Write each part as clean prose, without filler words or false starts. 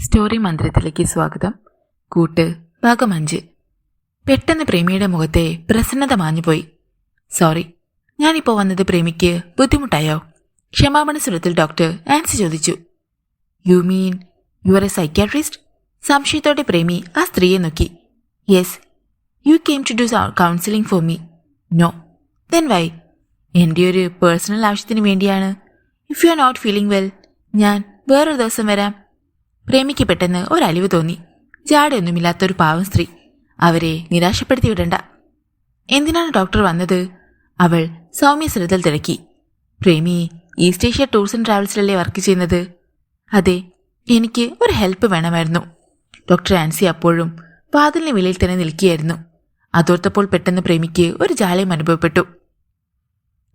Story മന്ത്രത്തിലേക്ക് സ്വാഗതം. കൂട്ട് ഭാഗം 5. പെട്ടെന്ന് പ്രേമിയുടെ മുഖത്തെ പ്രസന്നത മാഞ്ഞുപോയി. സോറി, ഞാനിപ്പോൾ വന്നത് പ്രേമിക്ക് ബുദ്ധിമുട്ടായോ? ക്ഷമാപണ സ്വരത്തിൽ ഡോക്ടർ ആൻസി ചോദിച്ചു. You mean you are a psychiatrist? സംശയത്തോടെ പ്രേമി ആ സ്ത്രീയെ നോക്കി. Yes, you came to do counselling for me. No, then why? എൻ്റെ ഒരു പേഴ്സണൽ ആവശ്യത്തിന് വേണ്ടിയാണ്. If you are not feeling well, ഞാൻ വേറൊരു ദിവസം വരാം. പ്രേമിക്ക് പെട്ടെന്ന് ഒരലിവ് തോന്നി. ജാടയൊന്നുമില്ലാത്തൊരു പാവം സ്ത്രീ, അവരെ നിരാശപ്പെടുത്തി വിടണ്ട. എന്തിനാണ് ഡോക്ടർ വന്നത്? അവൾ സൗമ്യ ശ്രദ്ധയിൽ തിരക്കി. Premi East Asia Tours and ട്രാവൽസിലല്ലേ വർക്ക് ചെയ്യുന്നത്? അതെ, എനിക്ക് ഒരു ഹെൽപ്പ് വേണമായിരുന്നു. ഡോക്ടർ ആൻസി അപ്പോഴും വാതിലിന് വെളിയിൽ തന്നെ നിൽക്കുകയായിരുന്നു. അതോർത്തപ്പോൾ പെട്ടെന്ന് പ്രേമിക്ക് ഒരു ജാലയം അനുഭവപ്പെട്ടു.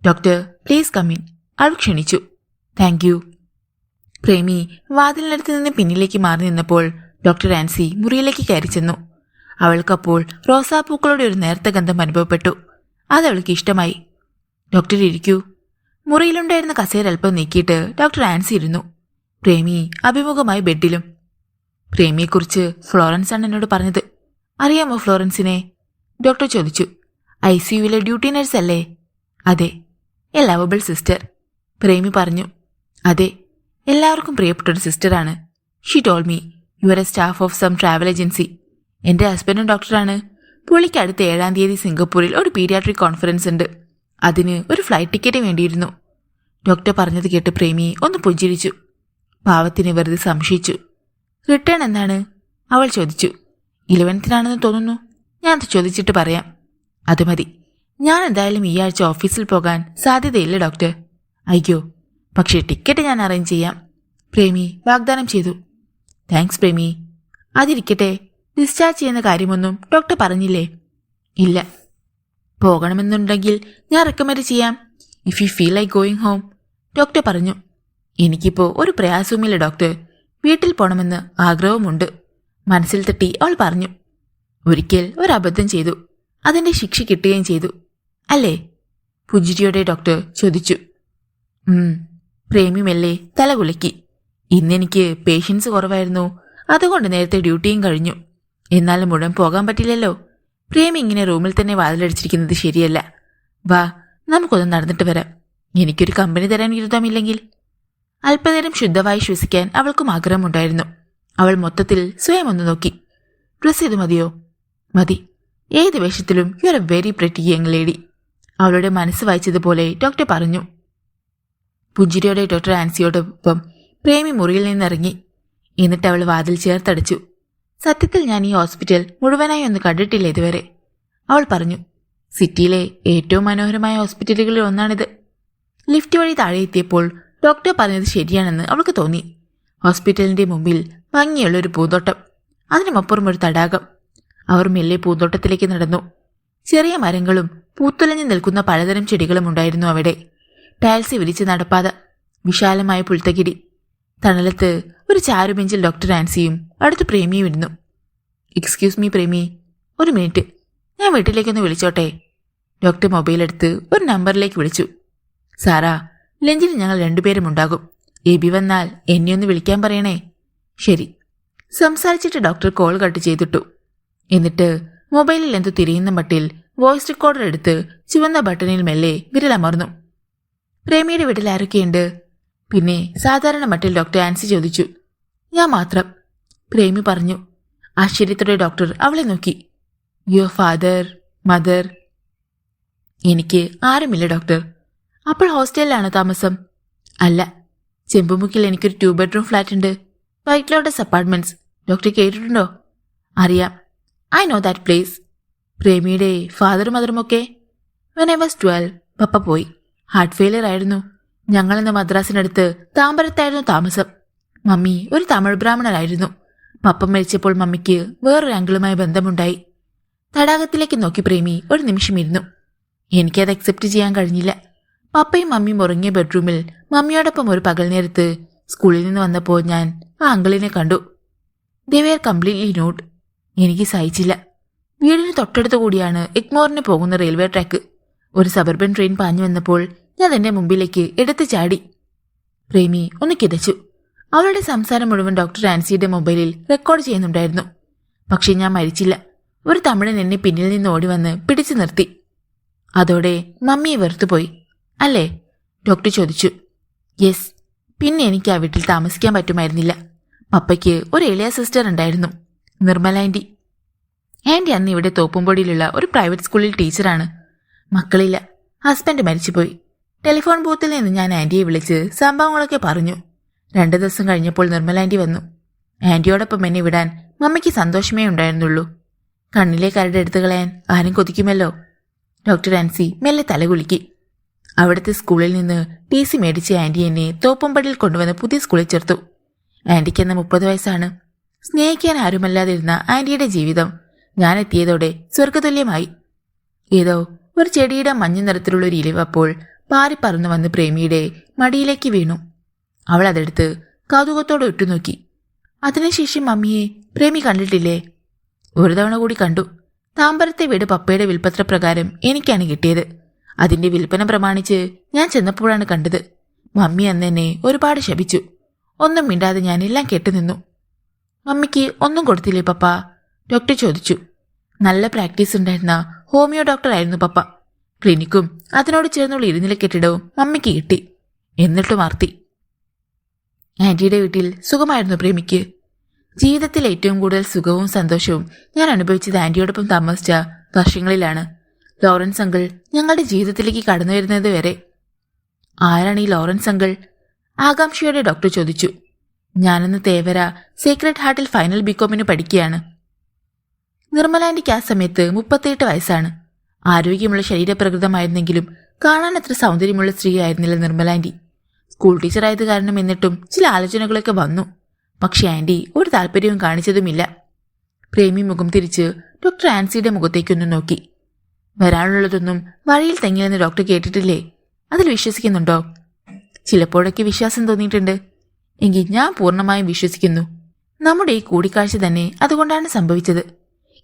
ഡോക്ടർ പ്ലീസ് കം ഇൻ, അവൾ ക്ഷണിച്ചു. Thank you. പ്രേമി വാതിലിനടുത്ത് നിന്ന് പിന്നിലേക്ക് മാറി നിന്നപ്പോൾ ഡോക്ടർ ആൻസി മുറിയിലേക്ക് കയറി ചെന്നു. അവൾക്കപ്പോൾ റോസാപ്പൂക്കളുടെ ഒരു നേർത്ത ഗന്ധം അനുഭവപ്പെട്ടു. അതവൾക്ക് ഇഷ്ടമായി. ഡോക്ടർ ഇരിക്കൂ. മുറിയിലുണ്ടായിരുന്ന കസേര അല്പം നീക്കിയിട്ട് ഡോക്ടർ ആൻസി ഇരുന്നു. പ്രേമി അഭിമുഖമായി ബെഡിലും. പ്രേമിയെക്കുറിച്ച് ഫ്ലോറൻസ് ആണ് എന്നോട് പറഞ്ഞത്. അറിയാമോ ഫ്ലോറൻസിനെ? ഡോക്ടർ ചോദിച്ചു. ICUവിലെ ഡ്യൂട്ടി നഴ്സ് അല്ലേ? അതെ. എ ലവബിൾ സിസ്റ്റർ, പ്രേമി പറഞ്ഞു. അതെ, എല്ലാവർക്കും പ്രിയപ്പെട്ടൊരു സിസ്റ്ററാണ്. She told me you are a staff of some travel agency. എൻ്റെ ഹസ്ബൻഡും ഡോക്ടറാണ്. പുള്ളിക്ക് അടുത്ത 7-ാം തീയതി സിംഗപ്പൂരിൽ ഒരു പീഡിയാട്രിക് കോൺഫറൻസ് ഉണ്ട്. അതിന് ഒരു ഫ്ലൈറ്റ് ടിക്കറ്റ് വേണ്ടിയിരുന്നു. ഡോക്ടർ പറഞ്ഞത് കേട്ട് പ്രേമി ഒന്ന് പുഞ്ചിരിച്ചു. പാവത്തിന് വെറുതെ സംശയിച്ചു. റിട്ടേൺ എന്നാണ്? അവൾ ചോദിച്ചു. 11th തോന്നുന്നു. ഞാൻ അത് ചോദിച്ചിട്ട് പറയാം. അത് മതി. ഞാൻ എന്തായാലും ഈ ആഴ്ച ഓഫീസിൽ പോകാൻ സാധ്യതയില്ല ഡോക്ടർ. അയ്യോ, പക്ഷേ ടിക്കറ്റ് ഞാൻ അറേഞ്ച് ചെയ്യാം, പ്രേമി വാഗ്ദാനം ചെയ്തു. താങ്ക്സ് പ്രേമി. അതിരിക്കട്ടെ, ഡിസ്ചാർജ് ചെയ്യുന്ന കാര്യമൊന്നും ഡോക്ടർ പറഞ്ഞില്ലേ? ഇല്ല. പോകണമെന്നുണ്ടെങ്കിൽ ഞാൻ റെക്കമെൻഡ് ചെയ്യാം, if you feel like going home. Doctor പറഞ്ഞു. എനിക്കിപ്പോൾ ഒരു പ്രയാസവുമില്ല ഡോക്ടർ. വീട്ടിൽ പോകണമെന്ന് ആഗ്രഹവുമുണ്ട്. മനസ്സിൽ തട്ടി അവൾ പറഞ്ഞു. ഒരിക്കൽ ഒരബദ്ധം ചെയ്തു, അതിൻ്റെ ശിക്ഷ കിട്ടുകയും ചെയ്തു അല്ലേ? പുഞ്ചിരിയോടെ ഡോക്ടർ ചോദിച്ചു. പ്രേമി മെല്ലെ തലകുലുക്കി. ഇന്നെനിക്ക് പേഷ്യൻസ് കുറവായിരുന്നു, അതുകൊണ്ട് നേരത്തെ ഡ്യൂട്ടിയും കഴിഞ്ഞു. എന്നാലും മുഴുവൻ പോകാൻ പറ്റില്ലല്ലോ. പ്രേമി ഇങ്ങനെ റൂമിൽ തന്നെ വാതിലടിച്ചിരിക്കുന്നത് ശരിയല്ല. വാ, നമുക്കൊന്ന് നടന്നിട്ട് വരാം. എനിക്കൊരു കമ്പനി തരാൻ വിരുദ്ധമില്ലെങ്കിൽ. അല്പനേരം ശുദ്ധമായി ശ്വസിക്കാൻ അവൾക്കും ആഗ്രഹമുണ്ടായിരുന്നു. അവൾ മൊത്തത്തിൽ സ്വയം ഒന്ന് നോക്കി. ഡ്രസ് ചെയ്ത് മതിയോ? മതി. ഏത് വേഷത്തിലും you are a very pretty young lady. അവളുടെ മനസ്സ് വായിച്ചതുപോലെ ഡോക്ടർ പറഞ്ഞു. പുഞ്ചിരിയോടെ ഡോക്ടർ ആൻസിയോടൊപ്പം പ്രേമി മുറിയിൽ നിന്നിറങ്ങി. എന്നിട്ട് അവൾ വാതിൽ ചേർത്തടച്ചു. സത്യത്തിൽ ഞാൻ ഈ ഹോസ്പിറ്റൽ മുഴുവനായി ഒന്ന് കണ്ടിട്ടില്ല ഇതുവരെ, അവൾ പറഞ്ഞു. സിറ്റിയിലെ ഏറ്റവും മനോഹരമായ ഹോസ്പിറ്റലുകളിൽ ഒന്നാണിത്. ലിഫ്റ്റ് വഴി താഴെ എത്തിയപ്പോൾ ഡോക്ടർ പറഞ്ഞത് ശരിയാണെന്ന് അവൾക്ക് തോന്നി. ഹോസ്പിറ്റലിന്റെ മുമ്പിൽ ഭംഗിയുള്ളൊരു പൂന്തോട്ടം, അതിനുമപ്പുറം ഒരു തടാകം. അവർ മെല്ലെ പൂന്തോട്ടത്തിലേക്ക് നടന്നു. ചെറിയ മരങ്ങളും പൂത്തുലഞ്ഞു നിൽക്കുന്ന പലതരം ചെടികളും ഉണ്ടായിരുന്നു അവിടെ. ടൈൽസ് വിരിച്ച് നടപ്പാത, വിശാലമായ പുൽത്തകിടി. തണലത്ത് ഒരു ചാരുബെഞ്ചിൽ ഡോക്ടർ ആൻസിയും അടുത്ത് പ്രേമിയും ഇരുന്നു. എക്സ്ക്യൂസ് മീ പ്രേമി, ഒരു മിനിറ്റ്, ഞാൻ വീട്ടിലേക്കൊന്ന് വിളിച്ചോട്ടെ? ഡോക്ടർ മൊബൈലെടുത്ത് ഒരു നമ്പറിലേക്ക് വിളിച്ചു. സാറാ, ലഞ്ചിന് ഞങ്ങൾ 2 പേരും ഉണ്ടാകും. എബി വന്നാൽ എന്നെ ഒന്ന് വിളിക്കാൻ പറയണേ. ശരി. സംസാരിച്ചിട്ട് ഡോക്ടർ കോൾ കട്ട് ചെയ്തിട്ടു. എന്നിട്ട് മൊബൈലിൽ എന്തു തിരിയുന്ന മട്ടിൽ വോയിസ് റെക്കോർഡർ എടുത്ത് ചുവന്ന ബട്ടണിൽ മെല്ലെ വിരലമർന്നു. പ്രേമിയുടെ വീട്ടിൽ ആരൊക്കെയുണ്ട്? പിന്നെ സാധാരണ മട്ടിൽ ഡോക്ടർ ആൻസി ചോദിച്ചു. ഞാൻ മാത്രം, പ്രേമി പറഞ്ഞു. ആശ്ചര്യത്തോടെ ഡോക്ടർ അവളെ നോക്കി. Your father, mother? എനിക്ക് ആരുമില്ല ഡോക്ടർ. അപ്പോൾ ഹോസ്റ്റലിലാണോ താമസം? അല്ല, ചെമ്പുമുക്കിൽ എനിക്കൊരു 2 bedroom ഫ്ലാറ്റ് ഉണ്ട്. White lotus apartments. ഡോക്ടർ കേട്ടിട്ടുണ്ടോ? അറിയാം, ഐ നോ ദാറ്റ് പ്ലേസ്. പ്രേമിയുടെ ഫാദറും മദറുമൊക്കെ? വെൻ ഐ വാസ് 12 പപ്പ പോയി. ഹാർട്ട് ഫെയിലിയർ ആയിരുന്നു. ഞങ്ങളിന്ന് മദ്രാസിനടുത്ത് താമ്പരത്തായിരുന്നു താമസം. മമ്മി ഒരു തമിഴ് ബ്രാഹ്മണരായിരുന്നു. പപ്പ മരിച്ചപ്പോൾ മമ്മിക്ക് വേറൊരു അങ്കിളുമായി ബന്ധമുണ്ടായി. തടാകത്തിലേക്ക് നോക്കി പ്രേമി ഒരു നിമിഷം ഇരുന്നു. എനിക്കത് അക്സെപ്റ്റ് ചെയ്യാൻ കഴിഞ്ഞില്ല. പപ്പയും മമ്മിയും ഉറങ്ങിയ ബെഡ്റൂമിൽ മമ്മിയോടൊപ്പം ഒരു പകൽ നേരത്ത് സ്കൂളിൽ നിന്ന് വന്നപ്പോൾ ഞാൻ ആ അങ്കിളിനെ കണ്ടു. They were completely nude. എനിക്ക് സഹിച്ചില്ല. വീടിന് തൊട്ടടുത്ത് കൂടിയാണ് എഗ്മോറിന് പോകുന്ന റെയിൽവേ ട്രാക്ക്. ഒരു സബർബൻ ട്രെയിൻ പാഞ്ഞു വന്നപ്പോൾ ഞാൻ എന്റെ മുമ്പിലേക്ക് എടുത്തു ചാടി. പ്രേമി ഒന്ന് കിതച്ചു. അവളുടെ സംസാരം മുഴുവൻ ഡോക്ടർ ആൻസിയുടെ മൊബൈലിൽ റെക്കോർഡ് ചെയ്യുന്നുണ്ടായിരുന്നു. പക്ഷെ ഞാൻ മരിച്ചില്ല. ഒരു തമിഴൻ എന്നെ പിന്നിൽ നിന്ന് ഓടി വന്ന് പിടിച്ചു നിർത്തി. അതോടെ മമ്മിയെ വെറുത്തുപോയി അല്ലേ? ഡോക്ടർ ചോദിച്ചു. യെസ്. പിന്നെ എനിക്ക് ആ വീട്ടിൽ താമസിക്കാൻ പറ്റുമായിരുന്നില്ല. പപ്പയ്ക്ക് ഒരു ഇളയ സിസ്റ്റർ ഉണ്ടായിരുന്നു, നിർമ്മല ആൻറ്റി. ആൻറ്റി അന്ന് ഇവിടെ തോപ്പുംപൊടിയിലുള്ള ഒരു പ്രൈവറ്റ് സ്കൂളിൽ ടീച്ചറാണ്. മക്കളില്ല, ഹസ്ബൻഡ് മരിച്ചുപോയി. ടെലിഫോൺ ബൂത്തിൽ നിന്ന് ഞാൻ ആൻറ്റിയെ വിളിച്ച് സംഭവങ്ങളൊക്കെ പറഞ്ഞു. 2 ദിവസം കഴിഞ്ഞപ്പോൾ നിർമ്മല ആൻറ്റി വന്നു. ആൻറ്റിയോടൊപ്പം എന്നെ വിടാൻ മമ്മിക്ക് സന്തോഷമേ ഉണ്ടായിരുന്നുള്ളൂ. കണ്ണിലെ കരട് എടുത്തു കളയാൻ ആരും കൊതിക്കുമല്ലോ. ഡോക്ടർ ആൻസി മെല്ലെ തലകുലുക്കി. അവിടുത്തെ സ്കൂളിൽ നിന്ന് TC മേടിച്ച ആൻറ്റി എന്നെ തോപ്പുംപടിയിൽ കൊണ്ടുവന്ന് പുതിയ സ്കൂളിൽ ചേർത്തു. ആൻറ്റിക്കെന്ന് 30 വയസ്സാണ്. സ്നേഹിക്കാൻ ആരുമല്ലാതിരുന്ന ആൻറ്റിയുടെ ജീവിതം ഞാൻ എത്തിയതോടെ സ്വർഗതുല്യമായി. ഏതോ ഒരു ചെടിയുടെ മഞ്ഞ നിറത്തിലുള്ള ഒരു ഇലവ് അപ്പോൾ പാറിപ്പറന്നു വന്ന് പ്രേമിയുടെ മടിയിലേക്ക് വീണു. അവൾ അതെടുത്ത് കൗതുകത്തോടെ ഉറ്റുനോക്കി. അതിനുശേഷം മമ്മിയെ പ്രേമി കണ്ടിട്ടില്ലേ? ഒരു തവണ കൂടി കണ്ടു. താമ്പരത്തെ വീട് പപ്പയുടെ വിൽപ്പത്രപ്രകാരം എനിക്കാണ് കിട്ടിയത്. അതിന്റെ വിൽപ്പന പ്രമാണിച്ച് ഞാൻ ചെന്നപ്പോഴാണ് കണ്ടത്. മമ്മി അന്ന് എന്നെ ഒരുപാട് ശപിച്ചു. ഒന്നും മിണ്ടാതെ ഞാൻ എല്ലാം കേട്ടുനിന്നു. മമ്മിക്ക് ഒന്നും കൊടുത്തില്ലേ പപ്പ? ഡോക്ടർ ചോദിച്ചു. നല്ല പ്രാക്ടീസ് ഉണ്ടായിരുന്ന ഹോമിയോ ഡോക്ടറായിരുന്നു പപ്പ. ക്ലിനിക്കും അതിനോട് ചേർന്നുള്ള ഇരുനില കെട്ടിടവും മമ്മിക്ക് കിട്ടി. എന്നിട്ടും ആർത്തി. ആന്റിയുടെ വീട്ടിൽ സുഖമായിരുന്നു പ്രേമിക്ക്. ജീവിതത്തിൽ ഏറ്റവും കൂടുതൽ സുഖവും സന്തോഷവും ഞാൻ അനുഭവിച്ചത് ആന്റിയോടൊപ്പം താമസിച്ച വർഷങ്ങളിലാണ്. ലോറൻസ് അങ്കിൾ ഞങ്ങളുടെ ജീവിതത്തിലേക്ക് കടന്നു വരുന്നത് വരെ. ആരാണ് ഈ ലോറൻസ് അങ്കിൾ? ആകാംക്ഷയോടെ ഡോക്ടർ ചോദിച്ചു. ഞാനിന്ന് തേവര സീക്രട്ട് ഹാർട്ടിൽ ഫൈനൽ ബികോമിന് പഠിക്കുകയാണ്. നിർമ്മലാൻറ്റിക്ക് ആ സമയത്ത് 38 വയസ്സാണ്. ആരോഗ്യമുള്ള ശരീരപ്രകൃതമായിരുന്നെങ്കിലും കാണാൻ അത്ര സൗന്ദര്യമുള്ള സ്ത്രീ ആയിരുന്നില്ല നിർമ്മലാൻറ്റി. സ്കൂൾ ടീച്ചറായത് കാരണം എന്നിട്ടും ചില ആലോചനകളൊക്കെ വന്നു. പക്ഷെ ആൻറ്റി ഒരു താല്പര്യവും കാണിച്ചതുമില്ല. പ്രേമി മുഖം തിരിച്ച് ഡോക്ടർ ആൻസിയുടെ മുഖത്തേക്കൊന്ന് നോക്കി. വരാനുള്ളതൊന്നും വഴിയിൽ തെങ്ങില്ലെന്ന് ഡോക്ടർ കേട്ടിട്ടില്ലേ? അതിൽ വിശ്വസിക്കുന്നുണ്ടോ? ചിലപ്പോഴൊക്കെ വിശ്വാസം തോന്നിയിട്ടുണ്ട്. എങ്കിൽ ഞാൻ പൂർണ്ണമായും വിശ്വസിക്കുന്നു. നമ്മുടെ ഈ കൂടിക്കാഴ്ച തന്നെ അതുകൊണ്ടാണ് സംഭവിച്ചത്.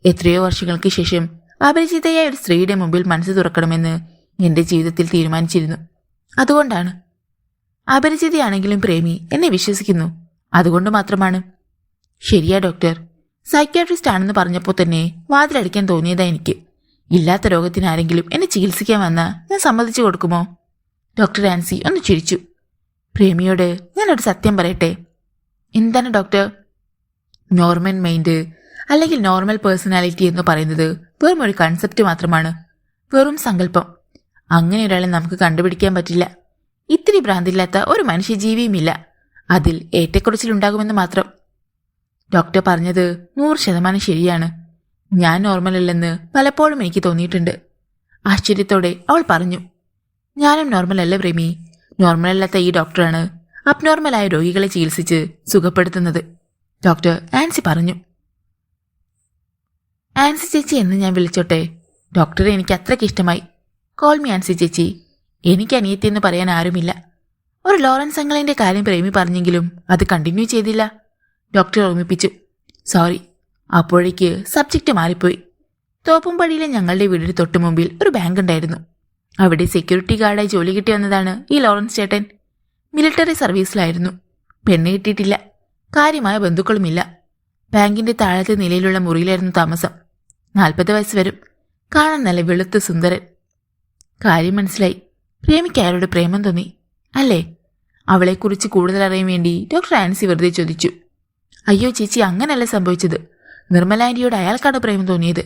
എത്രയോ വർഷങ്ങൾക്ക് ശേഷം അപരിചിതയായ ഒരു സ്ത്രീയുടെ മുമ്പിൽ മനസ്സ് തുറക്കണമെന്ന് എന്റെ ജീവിതത്തിൽ തീരുമാനിച്ചിരുന്നു. അതുകൊണ്ടാണ്. അപരിചിതയാണെങ്കിലും പ്രേമി എന്നെ വിശ്വസിക്കുന്നു. അതുകൊണ്ട് മാത്രമാണ്. ശരിയാ ഡോക്ടർ. സൈക്യാട്രിസ്റ്റ് ആണെന്ന് പറഞ്ഞപ്പോൾ തന്നെ വാതിലടിക്കാൻ തോന്നിയതാ എനിക്ക്. ഇല്ലാത്ത രോഗത്തിന് ആരെങ്കിലും എന്നെ ചികിത്സിക്കാൻ വന്നാൽ ഞാൻ സമ്മതിച്ചു കൊടുക്കുമോ? ഡോക്ടർ ആൻസി ഒന്ന് ചിരിച്ചു. പ്രേമിയോട് ഞാനൊരു സത്യം പറയട്ടെ. എന്താണ് ഡോക്ടർ? നോർമൽ മൈൻഡ് അല്ലെങ്കിൽ നോർമൽ പേഴ്സണാലിറ്റി എന്ന് പറയുന്നത് വെറും ഒരു കൺസെപ്റ്റ് മാത്രമാണ്. വെറും സങ്കല്പം. അങ്ങനെ ഒരാളെ നമുക്ക് കണ്ടുപിടിക്കാൻ പറ്റില്ല. ഇത്തിരി ഭ്രാന്തില്ലാത്ത ഒരു മനുഷ്യജീവിയുമില്ല. അതിൽ ഏറ്റക്കുറച്ചിലുണ്ടാകുമെന്ന് മാത്രം. ഡോക്ടർ പറഞ്ഞത് 100% ശരിയാണ്. ഞാൻ നോർമൽ അല്ലെന്ന് പലപ്പോഴും എനിക്ക് തോന്നിയിട്ടുണ്ട്. ആശ്ചര്യത്തോടെ അവൾ പറഞ്ഞു. ഞാനും നോർമൽ അല്ല പ്രേമി. നോർമൽ അല്ലാത്ത ഈ ഡോക്ടറാണ് അബ്നോർമലായ രോഗികളെ ചികിത്സിച്ച് സുഖപ്പെടുത്തുന്നത്. ഡോക്ടർ ആൻസി പറഞ്ഞു. ആൻസി ചേച്ചി എന്ന് ഞാൻ വിളിച്ചോട്ടെ? ഡോക്ടറെ എനിക്ക് അത്രയ്ക്ക് ഇഷ്ടമായി. കോൾ മീ ആൻസി ചേച്ചി. എനിക്ക് അനിയത്തി എന്ന് പറയാൻ ആരുമില്ല. ഒരു ലോറൻസ് അങ്കിളിന്റെ കാര്യം പ്രേമി പറഞ്ഞെങ്കിലും അത് കണ്ടിന്യൂ ചെയ്തില്ല. ഡോക്ടർ ഓർമ്മിപ്പിച്ചു. സോറി. അപ്പോഴേക്ക് സബ്ജക്റ്റ് മാറിപ്പോയി. തോപ്പുംപടിയിലെ ഞങ്ങളുടെ വീടിന് തൊട്ടു മുമ്പിൽ ഒരു ബാങ്ക് ഉണ്ടായിരുന്നു. അവിടെ സെക്യൂരിറ്റി ഗാർഡായി ജോലി കിട്ടി വന്നതാണ് ഈ ലോറൻസ് ചേട്ടൻ. മിലിറ്ററി സർവീസിലായിരുന്നു. പെണ്ണ് കിട്ടിയിട്ടില്ല. കാര്യമായ ബന്ധുക്കളുമില്ല. ബാങ്കിന്റെ താഴത്തെ നിലയിലുള്ള മുറിയിലായിരുന്നു താമസം. 40 വയസ്സ് വരും. കാണാൻ നല്ല വെളുത്ത സുന്ദരൻ. കാര്യം മനസ്സിലായി. പ്രേമിക്ക് അയാളോട് പ്രേമം തോന്നി അല്ലേ? അവളെക്കുറിച്ച് കൂടുതൽ അറിയാൻ വേണ്ടി ഡോക്ടർ ആൻസി വെറുതെ ചോദിച്ചു. അയ്യോ ചേച്ചി, അങ്ങനല്ല സംഭവിച്ചത്. നിർമ്മല ആന്റിയോട് അയാൾക്കാണ് പ്രേമം തോന്നിയത്.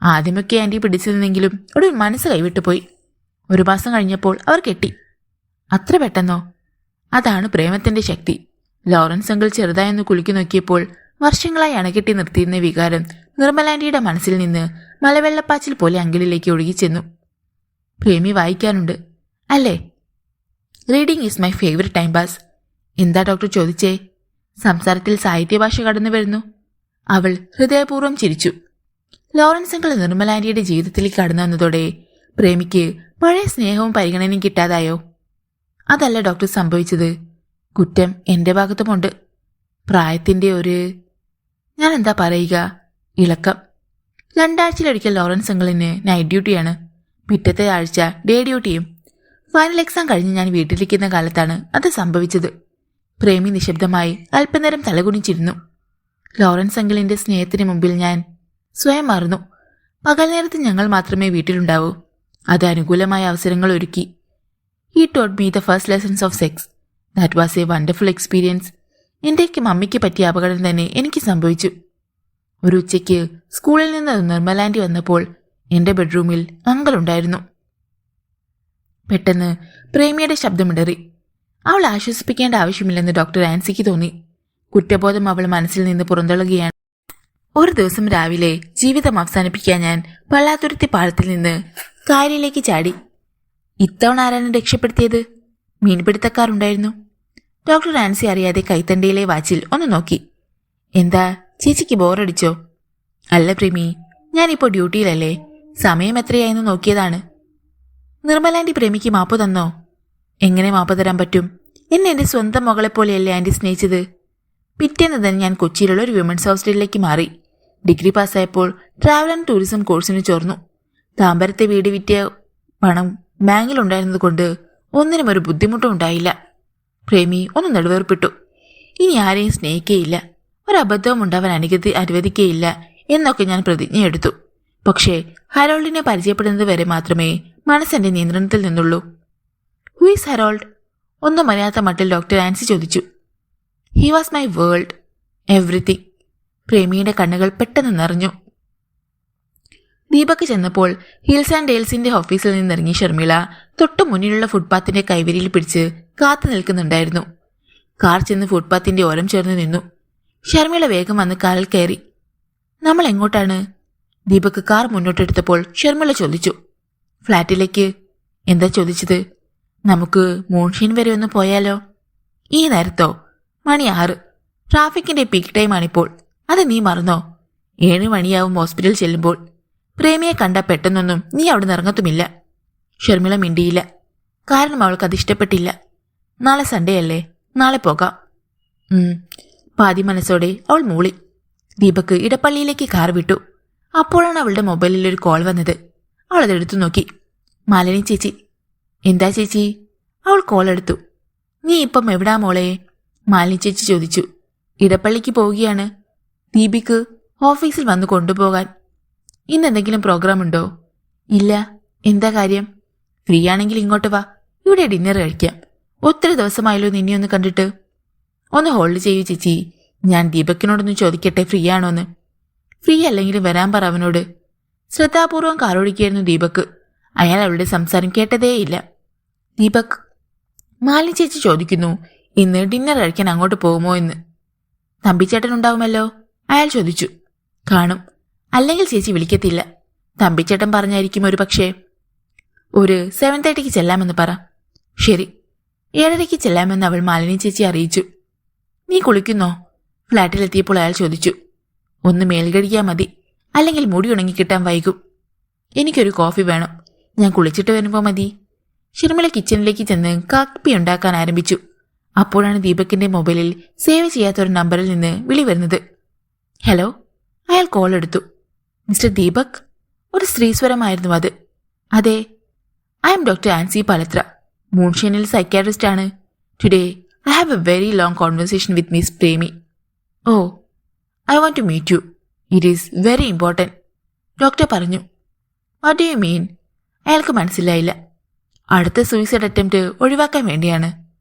ആദ്യമൊക്കെ ആന്റി പിടിച്ചു നിന്നെങ്കിലും ഒരു മനസ്സ് കൈവിട്ടുപോയി. 1 മാസം കഴിഞ്ഞപ്പോൾ അവർ കെട്ടി. അത്ര പെട്ടെന്നോ? അതാണ് പ്രേമത്തിന്റെ ശക്തി. ലോറൻസ് അങ്കിൾ ചെറുതായൊന്ന് കുലുക്കി നോക്കിയപ്പോൾ വർഷങ്ങളായി അണകെട്ടി നിർത്തിയിരുന്ന വികാരം നിർമ്മല ആന്റിയുടെ മനസ്സിൽ നിന്ന് മലവെള്ളപ്പാച്ചിൽ പോലെ അങ്കിളിലേക്ക് ഒഴുകിച്ചെന്നു. പ്രേമി വായിക്കാനുണ്ട് അല്ലേ? Reading is my favourite time pass. എന്താ ഡോക്ടർ ചോദിച്ചേ? സംസാരത്തിൽ സാഹിത്യഭാഷ കടന്നു വരുന്നു. അവൾ ഹൃദയപൂർവ്വം ചിരിച്ചു. ലോറൻസ് അങ്കിൾ നിർമ്മല ആന്റിയുടെ ജീവിതത്തിലേക്ക് കടന്നു വന്നതോടെ പ്രേമിക്ക് പഴയ സ്നേഹവും പരിഗണനയും കിട്ടാതായോ? അതല്ല ഡോക്ടർ സംഭവിച്ചത്. കുറ്റം എന്റെ ഭാഗത്തുമുണ്ട്. പ്രായത്തിന്റെ ഞാൻ എന്താ പറയുക, ഇളക്കം. 2 ആഴ്ചയിലൊരിക്കൽ ലോറൻസ് അങ്കിളിന് നൈറ്റ് ഡ്യൂട്ടിയാണ്. പിറ്റത്തെ ആഴ്ച ഡേ ഡ്യൂട്ടിയും. ഫൈനൽ എക്സാം കഴിഞ്ഞ് ഞാൻ വീട്ടിലിരിക്കുന്ന കാലത്താണ് അത് സംഭവിച്ചത്. പ്രേമി നിശബ്ദമായി അല്പനേരം തലകുനിച്ചിരുന്നു. ലോറൻസ് അങ്കിളിന്റെ സ്നേഹത്തിന് മുമ്പിൽ ഞാൻ സ്വയം മറന്നു. പകൽ നേരത്ത് ഞങ്ങൾ മാത്രമേ വീട്ടിലുണ്ടാവൂ. അത് അനുകൂലമായ അവസരങ്ങൾ ഒരുക്കി. He taught me the first lessons of sex. That was a wonderful experience. എൻ്റെക്ക് മമ്മിക്ക് പറ്റിയ അപകടം തന്നെ എനിക്ക് സംഭവിച്ചു. ഒരു ഉച്ചയ്ക്ക് സ്കൂളിൽ നിന്ന് നിർമ്മലാൻറ്റി വന്നപ്പോൾ എൻ്റെ ബെഡ്റൂമിൽ അങ്കിൾ ഉണ്ടായിരുന്നു. പെട്ടെന്ന് പ്രേമിയുടെ ശബ്ദമിടറി. അവൾ ആശ്വസിപ്പിക്കേണ്ട ആവശ്യമില്ലെന്ന് ഡോക്ടർ ആൻസിക്ക് തോന്നി. കുറ്റബോധം അവൾ മനസ്സിൽ നിന്ന് പുറന്തള്ളുകയാണ്. ഒരു ദിവസം രാവിലെ ജീവിതം അവസാനിപ്പിക്കാൻ ഞാൻ പള്ളാത്തുരുത്തി പാലത്തിൽ നിന്ന് കായലിലേക്ക് ചാടി. ഇത്തവണ ആരാണ് രക്ഷപ്പെടുത്തിയത്? മീൻപിടുത്തക്കാരുണ്ടായിരുന്നു. ഡോക്ടർ ആൻസി അറിയാതെ കൈത്തണ്ടയിലെ വാച്ചിൽ ഒന്ന് നോക്കി. എന്താ ചേച്ചിക്ക് ബോറടിച്ചോ? അല്ല പ്രേമി, ഞാനിപ്പോൾ ഡ്യൂട്ടിയിലല്ലേ, സമയം എത്രയായെന്ന് നോക്കിയതാണ്. നിർമ്മലാൻറ്റി പ്രേമിക്ക് മാപ്പ് തന്നോ? എങ്ങനെ മാപ്പ് തരാൻ പറ്റും? എന്നെ എൻ്റെ സ്വന്തം മകളെപ്പോലെയല്ലേ ആൻറ്റി സ്നേഹിച്ചത്. പിറ്റേന്ന് തന്നെ ഞാൻ കൊച്ചിയിലുള്ള ഒരു വിമൻസ് ഹോസ്റ്റലിലേക്ക് മാറി. ഡിഗ്രി പാസ്സായപ്പോൾ ട്രാവൽ ആൻഡ് ടൂറിസം കോഴ്സിന് ചേർന്നു. താമ്പരത്തെ വീട് വിറ്റ പണം ബാങ്കിലുണ്ടായിരുന്നത് കൊണ്ട് ഒന്നിനും ഒരു ബുദ്ധിമുട്ടും ഉണ്ടായില്ല. പ്രേമി ഒന്ന് നെടുവേർപ്പെട്ടു. ഇനി ആരെയും സ്നേഹിക്കുകയില്ല, ഒരബദ്ധവും ഉണ്ടാവാൻ അനുവദിക്കുകയില്ല എന്നൊക്കെ ഞാൻ പ്രതിജ്ഞയെടുത്തു. പക്ഷേ ഹരോൾഡിനെ പരിചയപ്പെടുന്നത് വരെ മാത്രമേ മനസ്സെന്റെ നിയന്ത്രണത്തിൽ നിന്നുള്ളൂ. Who is Harold? ഒന്നും അറിയാത്ത മട്ടിൽ ഡോക്ടർ ആൻസി ചോദിച്ചു. He was my world, everything. പ്രേമിയുടെ കണ്ണുകൾ പെട്ടെന്ന് നിറഞ്ഞു. ദീപക് ചെന്നപ്പോൾ ഹിൽസ് ആൻഡ് ഡെയിൽസിന്റെ ഓഫീസിൽ നിന്നിറങ്ങി ഷർമിള തൊട്ടു മുന്നിലുള്ള ഫുട്പാത്തിന്റെ കൈവരിയിൽ പിടിച്ച് കാത്തു നിൽക്കുന്നുണ്ടായിരുന്നു. കാർ ചെന്ന് ഫുട്പാത്തിന്റെ ഓരം ചേർന്ന് നിന്നു. ഷർമിള വേഗം വന്ന് കാറിൽ കയറി. നമ്മൾ എങ്ങോട്ടാണ്? ദീപക് കാർ മുന്നോട്ടെടുത്തപ്പോൾ ഷർമിള ചോദിച്ചു. ഫ്ലാറ്റിലേക്ക്. എന്താ ചോദിച്ചത്? നമുക്ക് മൂൺഷീൻ വരെ ഒന്ന് പോയാലോ? ഈ നേരത്തോ? മണി 6. ട്രാഫിക്കിന്റെ പീക്ക് ടൈമാണിപ്പോൾ. അത് നീ മറന്നോ? 7 മണിയാവും ഹോസ്പിറ്റൽ ചെല്ലുമ്പോൾ. പ്രേമിയെ കണ്ട പെട്ടെന്നൊന്നും നീ അവിടെ നിറങ്ങത്തുമില്ല. ഷർമിള മിണ്ടിയില്ല. കാരണം അവൾക്ക് അതിഷ്ടപ്പെട്ടില്ല. നാളെ സൺഡേ അല്ലേ, നാളെ പോകാം. പാതി മനസ്സോടെ അവൾ മൂളി. ദീപക് ഇടപ്പള്ളിയിലേക്ക് കാർ വിട്ടു. അപ്പോഴാണ് അവളുടെ മൊബൈലിൽ ഒരു കോൾ വന്നത്. അവൾ അതെടുത്തു നോക്കി. മാലിനി ചേച്ചി. എന്താ ചേച്ചി? അവൾ കോൾ എടുത്തു. നീ ഇപ്പം എവിടാ മോളെ? മാലിനി ചേച്ചി ചോദിച്ചു. ഇടപ്പള്ളിക്ക് പോവുകയാണ്. ദീപിക്ക് ഓഫീസിൽ വന്ന് കൊണ്ടുപോകാൻ. ഇന്നെന്തെങ്കിലും പ്രോഗ്രാം ഉണ്ടോ? ഇല്ല. എന്താ കാര്യം? ഫ്രീ ആണെങ്കിൽ ഇങ്ങോട്ട് വാ, ഇവിടെ ഡിന്നർ കഴിക്കാം. ഒത്തിരി ദിവസമായല്ലോ നിന്നെ ഒന്ന് കണ്ടിട്ട്. ഒന്ന് ഹോൾഡ് ചെയ്യൂ ചേച്ചി, ഞാൻ ദീപക്കിനോടൊന്ന് ചോദിക്കട്ടെ ഫ്രീ ആണോന്ന്. ഫ്രീ അല്ലെങ്കിലും വരാൻ പറ അവനോട്. ശ്രദ്ധാപൂർവം കാറോടിക്കായിരുന്നു ദീപക്. അയാൾ അവളുടെ സംസാരം കേട്ടതേയില്ല. ദീപക്, മാലിനി ചേച്ചി ചോദിക്കുന്നു ഇന്ന് ഡിന്നർ കഴിക്കാൻ അങ്ങോട്ട് പോകുമോ എന്ന്. തമ്പിച്ചേട്ടനുണ്ടാവുമല്ലോ? അയാൾ ചോദിച്ചു. കാണും, അല്ലെങ്കിൽ ചേച്ചി വിളിക്കത്തില്ല. തമ്പിച്ചേട്ടൻ പറഞ്ഞായിരിക്കും ഒരു പക്ഷേ. ഒരു 7:30 ചെല്ലാമെന്ന് പറ. ശരി. 7:30 ചെല്ലാമെന്ന് അവൾ മാലിനി ചേച്ചി അറിയിച്ചു. നീ കുളിക്കുന്നോ? ഫ്ലാറ്റിലെത്തിയപ്പോൾ അയാൾ ചോദിച്ചു. ഒന്ന് മേൽകഴിക്കാൻ മതി, അല്ലെങ്കിൽ മുടി ഉണങ്ങിക്കിട്ടാൻ വൈകും. എനിക്കൊരു കോഫി വേണം. ഞാൻ കുളിച്ചിട്ട് വരുമ്പോൾ മതി. ഷർമിള കിച്ചണിലേക്ക് ചെന്ന് കാപ്പി ഉണ്ടാക്കാൻ ആരംഭിച്ചു. അപ്പോഴാണ് ദീപകിന്റെ മൊബൈലിൽ സേവ് ചെയ്യാത്തൊരു നമ്പറിൽ നിന്ന് വിളി വരുന്നത്. ഹലോ. അയാൾ കോൾ എടുത്തു. മിസ്റ്റർ ദീപക്? ഒരു സ്ത്രീസ്വരമായിരുന്നു അത്. അതെ, I am doctor Ancy Palathra, മൂൺഷീനിൽ സൈക്യാട്രിസ്റ്റ് ആണ്. Today I have a very long conversation with miss Premi. Oh, I want to meet you. It is very important, doctor പറഞ്ഞു. What do you mean? അയാൾക്ക് മനസ്സിലായില്ല. അടുത്ത സൂയിസൈഡ് അറ്റംപ്റ്റ് ഒഴിവാക്കാൻ വേണ്ടിയാണ്.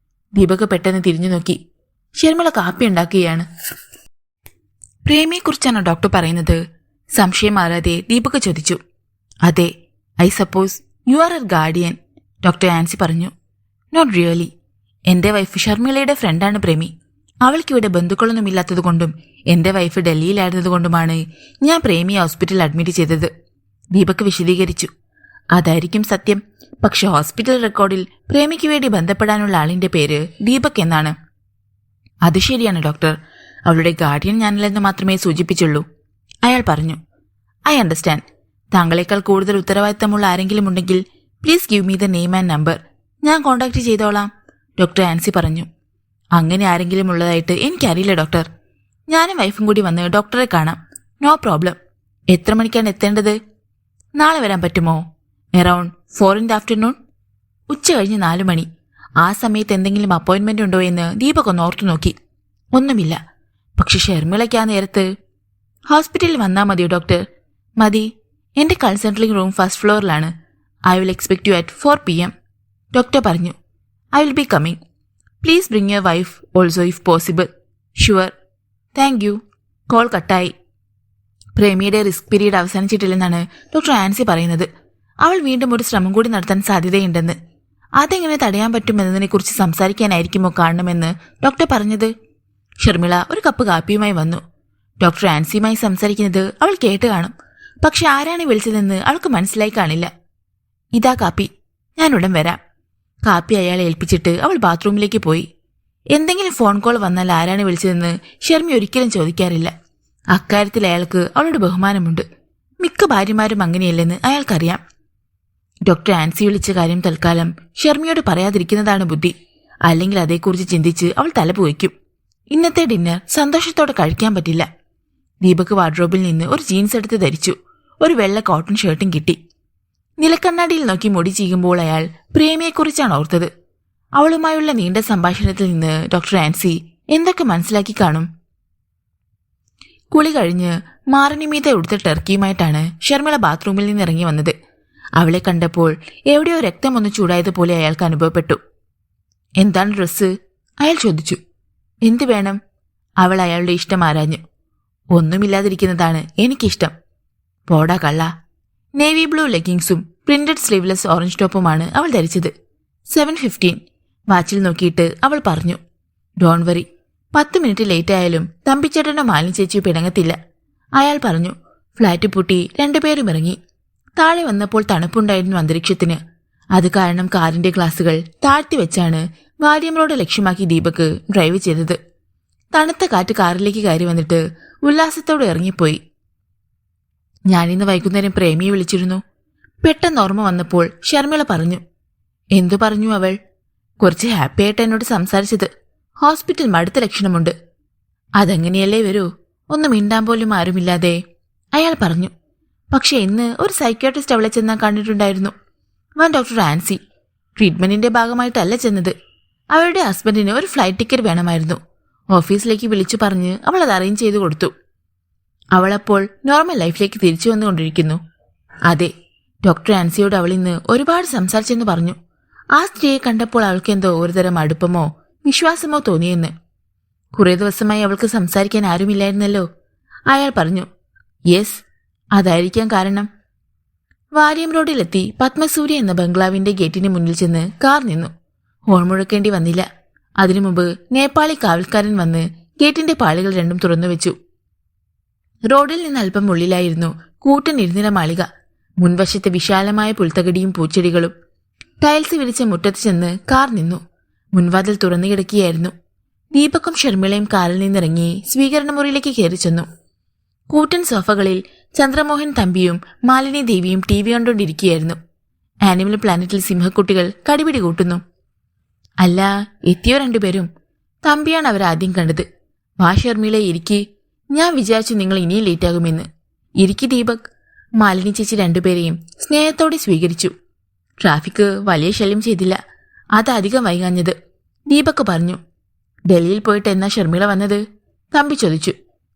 ദീപക് പെട്ടെന്ന് തിരിഞ്ഞു നോക്കി. ഷർമിള കാപ്പി ഉണ്ടാക്കുകയാണ്. പ്രേമിയെക്കുറിച്ചാണോ ഡോക്ടർ പറയുന്നത്? സംശയം മാറാതെ ദീപക് ചോദിച്ചു. അതെ, I suppose you are a guardian, doctor Ancy പറഞ്ഞു. Not really. എന്റെ വൈഫ് ഷർമിളയുടെ ഫ്രണ്ടാണ് പ്രേമി. അവൾക്കിവിടെ ബന്ധുക്കളൊന്നുമില്ലാത്തതുകൊണ്ടും എന്റെ വൈഫ് ഡൽഹിയിലായിരുന്നതുകൊണ്ടുമാണ് ഞാൻ പ്രേമിയെ ഹോസ്പിറ്റലിൽ അഡ്മിറ്റ് ചെയ്തത്. ദീപക് വിശദീകരിച്ചു. അതായിരിക്കും സത്യം. പക്ഷെ ഹോസ്പിറ്റൽ റെക്കോർഡിൽ പ്രേമിക്ക് വേണ്ടി ബന്ധപ്പെടാനുള്ള ആളിന്റെ പേര് ദീപക് എന്നാണ്. അത് ശരിയാണ് ഡോക്ടർ. അവളുടെ ഗാർഡിയൻ ഞാനല്ലെന്ന് മാത്രമേ സൂചിപ്പിച്ചുള്ളൂ, അയാൾ പറഞ്ഞു. I understand. താങ്കളെക്കാൾ കൂടുതൽ ഉത്തരവാദിത്തമുള്ള ആരെങ്കിലും ഉണ്ടെങ്കിൽ please give me the name and number. ഞാൻ കോൺടാക്ട് ചെയ്തോളാം, ഡോക്ടർ ആൻസി പറഞ്ഞു. അങ്ങനെ ആരെങ്കിലും ഉള്ളതായിട്ട് എനിക്കറിയില്ല ഡോക്ടർ. ഞാനും വൈഫും കൂടി വന്ന് ഡോക്ടറെ കാണാം. No problem. എത്ര മണിക്കാണ് എത്തേണ്ടത്? നാളെ വരാൻ പറ്റുമോ? Around 4 in the afternoon. ഉച്ച കഴിഞ്ഞ് 4 മണി. ആ സമയത്ത് എന്തെങ്കിലും അപ്പോയിന്റ്മെന്റ് ഉണ്ടോ എന്ന് ദീപക് ഒന്ന് ഓർത്തു നോക്കി. ഒന്നുമില്ല. പക്ഷെ ഷർമിളയ്ക്ക് ആ നേരത്ത് ഹോസ്പിറ്റലിൽ വന്നാൽ മതിയോ ഡോക്ടർ? മതി. എന്റെ കൺസൾട്ടിംഗ് റൂം ഫസ്റ്റ് ഫ്ലോറിലാണ്. I will expect you at 4 PM doctor പറഞ്ഞു. I will be coming. Please bring your wife also if possible. Sure. Thank you. Call കട്ടായി. പ്രേമിയുടെ റിസ്ക് പീരീഡ് അവസാനിച്ചിട്ടില്ലെന്നാണ് ഡോക്ടർ ആൻസി പറയുന്നത്. അവൾ വീണ്ടും ഒരു ശ്രമം കൂടി നടത്താൻ സാധ്യതയുണ്ടെന്ന്. അതെങ്ങനെ തടയാൻ പറ്റുമെന്നതിനെക്കുറിച്ച് സംസാരിക്കാനായിരിക്കുമോ കാണണമെന്ന് ഡോക്ടർ പറഞ്ഞത്. ഷർമിള ഒരു കപ്പ് കാപ്പിയുമായി വന്നു. ഡോക്ടർ ആൻസിയുമായി സംസാരിക്കുന്നത് അവൾ കേട്ട് കാണും. പക്ഷെ ആരാണ് വിളിച്ചതെന്ന് അവൾക്ക് മനസ്സിലായി കാണില്ല. ഇതാ കാപ്പി, ഞാനുടൻ വരാം. കാപ്പി അയാളെ ഏൽപ്പിച്ചിട്ട് അവൾ ബാത്റൂമിലേക്ക് പോയി. എന്തെങ്കിലും ഫോൺ കോൾ വന്നാൽ ആരാണ് വിളിച്ചതെന്ന് ഷർമി ഒരിക്കലും ചോദിക്കാറില്ല. അക്കാര്യത്തിൽ അയാൾക്ക് അവളോട് ബഹുമാനമുണ്ട്. മിക്ക ഭാര്യമാരും അങ്ങനെയല്ലെന്ന് അയാൾക്കറിയാം. ഡോക്ടർ ആൻസി വിളിച്ച കാര്യം തൽക്കാലം ഷർമിയോട് പറയാതിരിക്കുന്നതാണ് ബുദ്ധി. അല്ലെങ്കിൽ അതേക്കുറിച്ച് ചിന്തിച്ച് അവൾ തലപുകയ്ക്കും. ഇന്നത്തെ ഡിന്നർ സന്തോഷത്തോടെ കഴിക്കാൻ പറ്റില്ല. ദീപക് വാർഡ്രോബിൽ നിന്ന് ഒരു ജീൻസ് എടുത്ത് ധരിച്ചു. ഒരു വെള്ള കോട്ടൺ ഷർട്ടും കിട്ടി. നിലക്കണ്ണാടിയിൽ നോക്കി മുടി ചീകുമ്പോൾ അയാൾ പ്രേമിയെക്കുറിച്ചാണ് ഓർത്തത്. അവളുമായുള്ള നീണ്ട സംഭാഷണത്തിൽ നിന്ന് ഡോക്ടർ ആൻസി എന്തൊക്കെ മനസ്സിലാക്കി കാണും. കുളി കഴിഞ്ഞ് മാറിനിമീത ഉടുത്ത ടർക്കിയുമായിട്ടാണ് ഷർമിള ബാത്റൂമിൽ നിന്ന് ഇറങ്ങി വന്നത്. അവളെ കണ്ടപ്പോൾ എവിടെയോ രക്തം ഒന്ന് ചൂടായതുപോലെ അയാൾക്ക് അനുഭവപ്പെട്ടു. എന്താണ് ഡ്രസ്സ്? അയാൾ ചോദിച്ചു. എന്ത് വേണം? അവൾ അയാളുടെ ഇഷ്ടം ആരാഞ്ഞു. ഒന്നുമില്ലാതിരിക്കുന്നതാണ് എനിക്കിഷ്ടം. പോടാ കള്ള. നേവി ബ്ലൂ ലെഗിങ്സും പ്രിന്റഡ് സ്ലീവ്ലെസ് ഓറഞ്ച് ടോപ്പുമാണ് അവൾ ധരിച്ചത്. 7:15 വാച്ചിൽ നോക്കിയിട്ട് അവൾ പറഞ്ഞു. ഡോൺ വറി, 10 മിനിറ്റ് ലേറ്റ് ആയാലും തമ്പിച്ചേട്ടനോ മാലിനി ചേച്ചിയോ പിണങ്ങത്തില്ല. അയാൾ പറഞ്ഞു. ഫ്ലാറ്റ് പൂട്ടി രണ്ടുപേരും ഇറങ്ങി. താഴെ വന്നപ്പോൾ തണുപ്പുണ്ടായിരുന്നു അന്തരീക്ഷത്തിന്. അത് കാരണം കാറിന്റെ ഗ്ലാസുകൾ താഴ്ത്തി വെച്ചാണ് വാര്യം റോഡ് ലക്ഷ്യമാക്കി ദീപക് ഡ്രൈവ് ചെയ്തത്. തണുത്ത കാറ്റ് കാറിലേക്ക് കയറി വന്നിട്ട് ഉല്ലാസത്തോടെ ഇറങ്ങിപ്പോയി. ഞാനിന്ന് വൈകുന്നേരം പ്രേമിയെ വിളിച്ചിരുന്നു. പെട്ടെന്ന് ഓർമ്മ വന്നപ്പോൾ ഷർമിള പറഞ്ഞു. എന്തു പറഞ്ഞു അവൾ? കുറച്ച് ഹാപ്പിയായിട്ട് എന്നോട് സംസാരിച്ചത്. ഹോസ്പിറ്റൽ മടുത്ത ലക്ഷണമുണ്ട്. അതെങ്ങനെയല്ലേ വരൂ, ഒന്നും മിണ്ടാൻ പോലും ആരുമില്ലാതെ, അയാൾ പറഞ്ഞു. പക്ഷെ ഇന്ന് ഒരു സൈക്യാട്രിസ്റ്റ് അവളെ ചെന്നാൽ കണ്ടിട്ടുണ്ടായിരുന്നു. ഡോക്ടർ ആൻസി. ട്രീറ്റ്മെന്റിന്റെ ഭാഗമായിട്ടല്ല ചെന്നത്. അവളുടെ ഹസ്ബൻഡിന് ഒരു ഫ്ലൈറ്റ് ടിക്കറ്റ് വേണമായിരുന്നു. ഓഫീസിലേക്ക് വിളിച്ചു പറഞ്ഞ് അവൾ അത് അറേഞ്ച് ചെയ്തു കൊടുത്തു. അവളപ്പോൾ നോർമൽ ലൈഫിലേക്ക് തിരിച്ചു വന്നുകൊണ്ടിരിക്കുന്നു. അതെ, ഡോക്ടർ ആൻസിയോട് അവൾ ഇന്ന് ഒരുപാട് സംസാരിച്ചെന്ന് പറഞ്ഞു. ആ സ്ത്രീയെ കണ്ടപ്പോൾ അവൾക്ക് എന്തോ ഒരുതരം അടുപ്പമോ വിശ്വാസമോ തോന്നിയെന്ന്. കുറെ ദിവസമായി അവൾക്ക് സംസാരിക്കാൻ ആരുമില്ലായിരുന്നല്ലോ, അയാൾ പറഞ്ഞു. യെസ്, അതായിരിക്കാം കാരണം. വാര്യം റോഡിലെത്തി പത്മസൂര്യ എന്ന ബംഗ്ലാവിന്റെ ഗേറ്റിന് മുന്നിൽ ചെന്ന് കാർ നിന്നു. ഹോൺ മുഴക്കേണ്ടി വന്നില്ല. അതിനു മുമ്പ് നേപ്പാളി കാവൽക്കാരൻ വന്ന് ഗേറ്റിന്റെ പാളികൾ രണ്ടും തുറന്നുവെച്ചു. റോഡിൽ നിന്ന് അല്പം ഉള്ളിലായിരുന്നു കൂറ്റൻ ഇരുനില മാളിക. മുൻവശത്തെ വിശാലമായ പുൽത്തകടിയും പൂച്ചെടികളും. ടൈൽസ് വിരിച്ച മുറ്റത്ത് ചെന്ന് കാർ നിന്നു. മുൻവാതിൽ തുറന്നു കിടക്കുകയായിരുന്നു. ദീപക്കും ഷർമിളയും കാറിൽ നിന്നിറങ്ങി സ്വീകരണ മുറിയിലേക്ക് കയറി ചെന്നു. കൂറ്റൻ സോഫകളിൽ ചന്ദ്രമോഹൻ തമ്പിയും മാലിനി ദേവിയും TV കണ്ടുകൊണ്ടിരിക്കുകയായിരുന്നു. ആനിമൽ പ്ലാനറ്റിൽ സിംഹക്കുട്ടികൾ കടിപിടി കൂട്ടുന്നു. അല്ല, എത്തിയോ രണ്ടുപേരും? തമ്പിയാണ് അവർ ആദ്യം കണ്ടത്. വാ ഷർമിളെ, ഇരിക്കി. ഞാൻ വിചാരിച്ചു നിങ്ങൾ ഇനിയും ലേറ്റാകുമെന്ന്. ഇരിക്കി ദീപക്. മാലിനി ചേച്ചി രണ്ടുപേരെയും സ്നേഹത്തോടെ സ്വീകരിച്ചു. ട്രാഫിക് വലിയ ശല്യം ചെയ്തില്ല. അതധികം വൈകാഞ്ഞത്, ദീപക് പറഞ്ഞു. ഡൽഹിയിൽ പോയിട്ട് എന്നാ ഷർമിള വന്നത്? തമ്പി ചോദിച്ചു.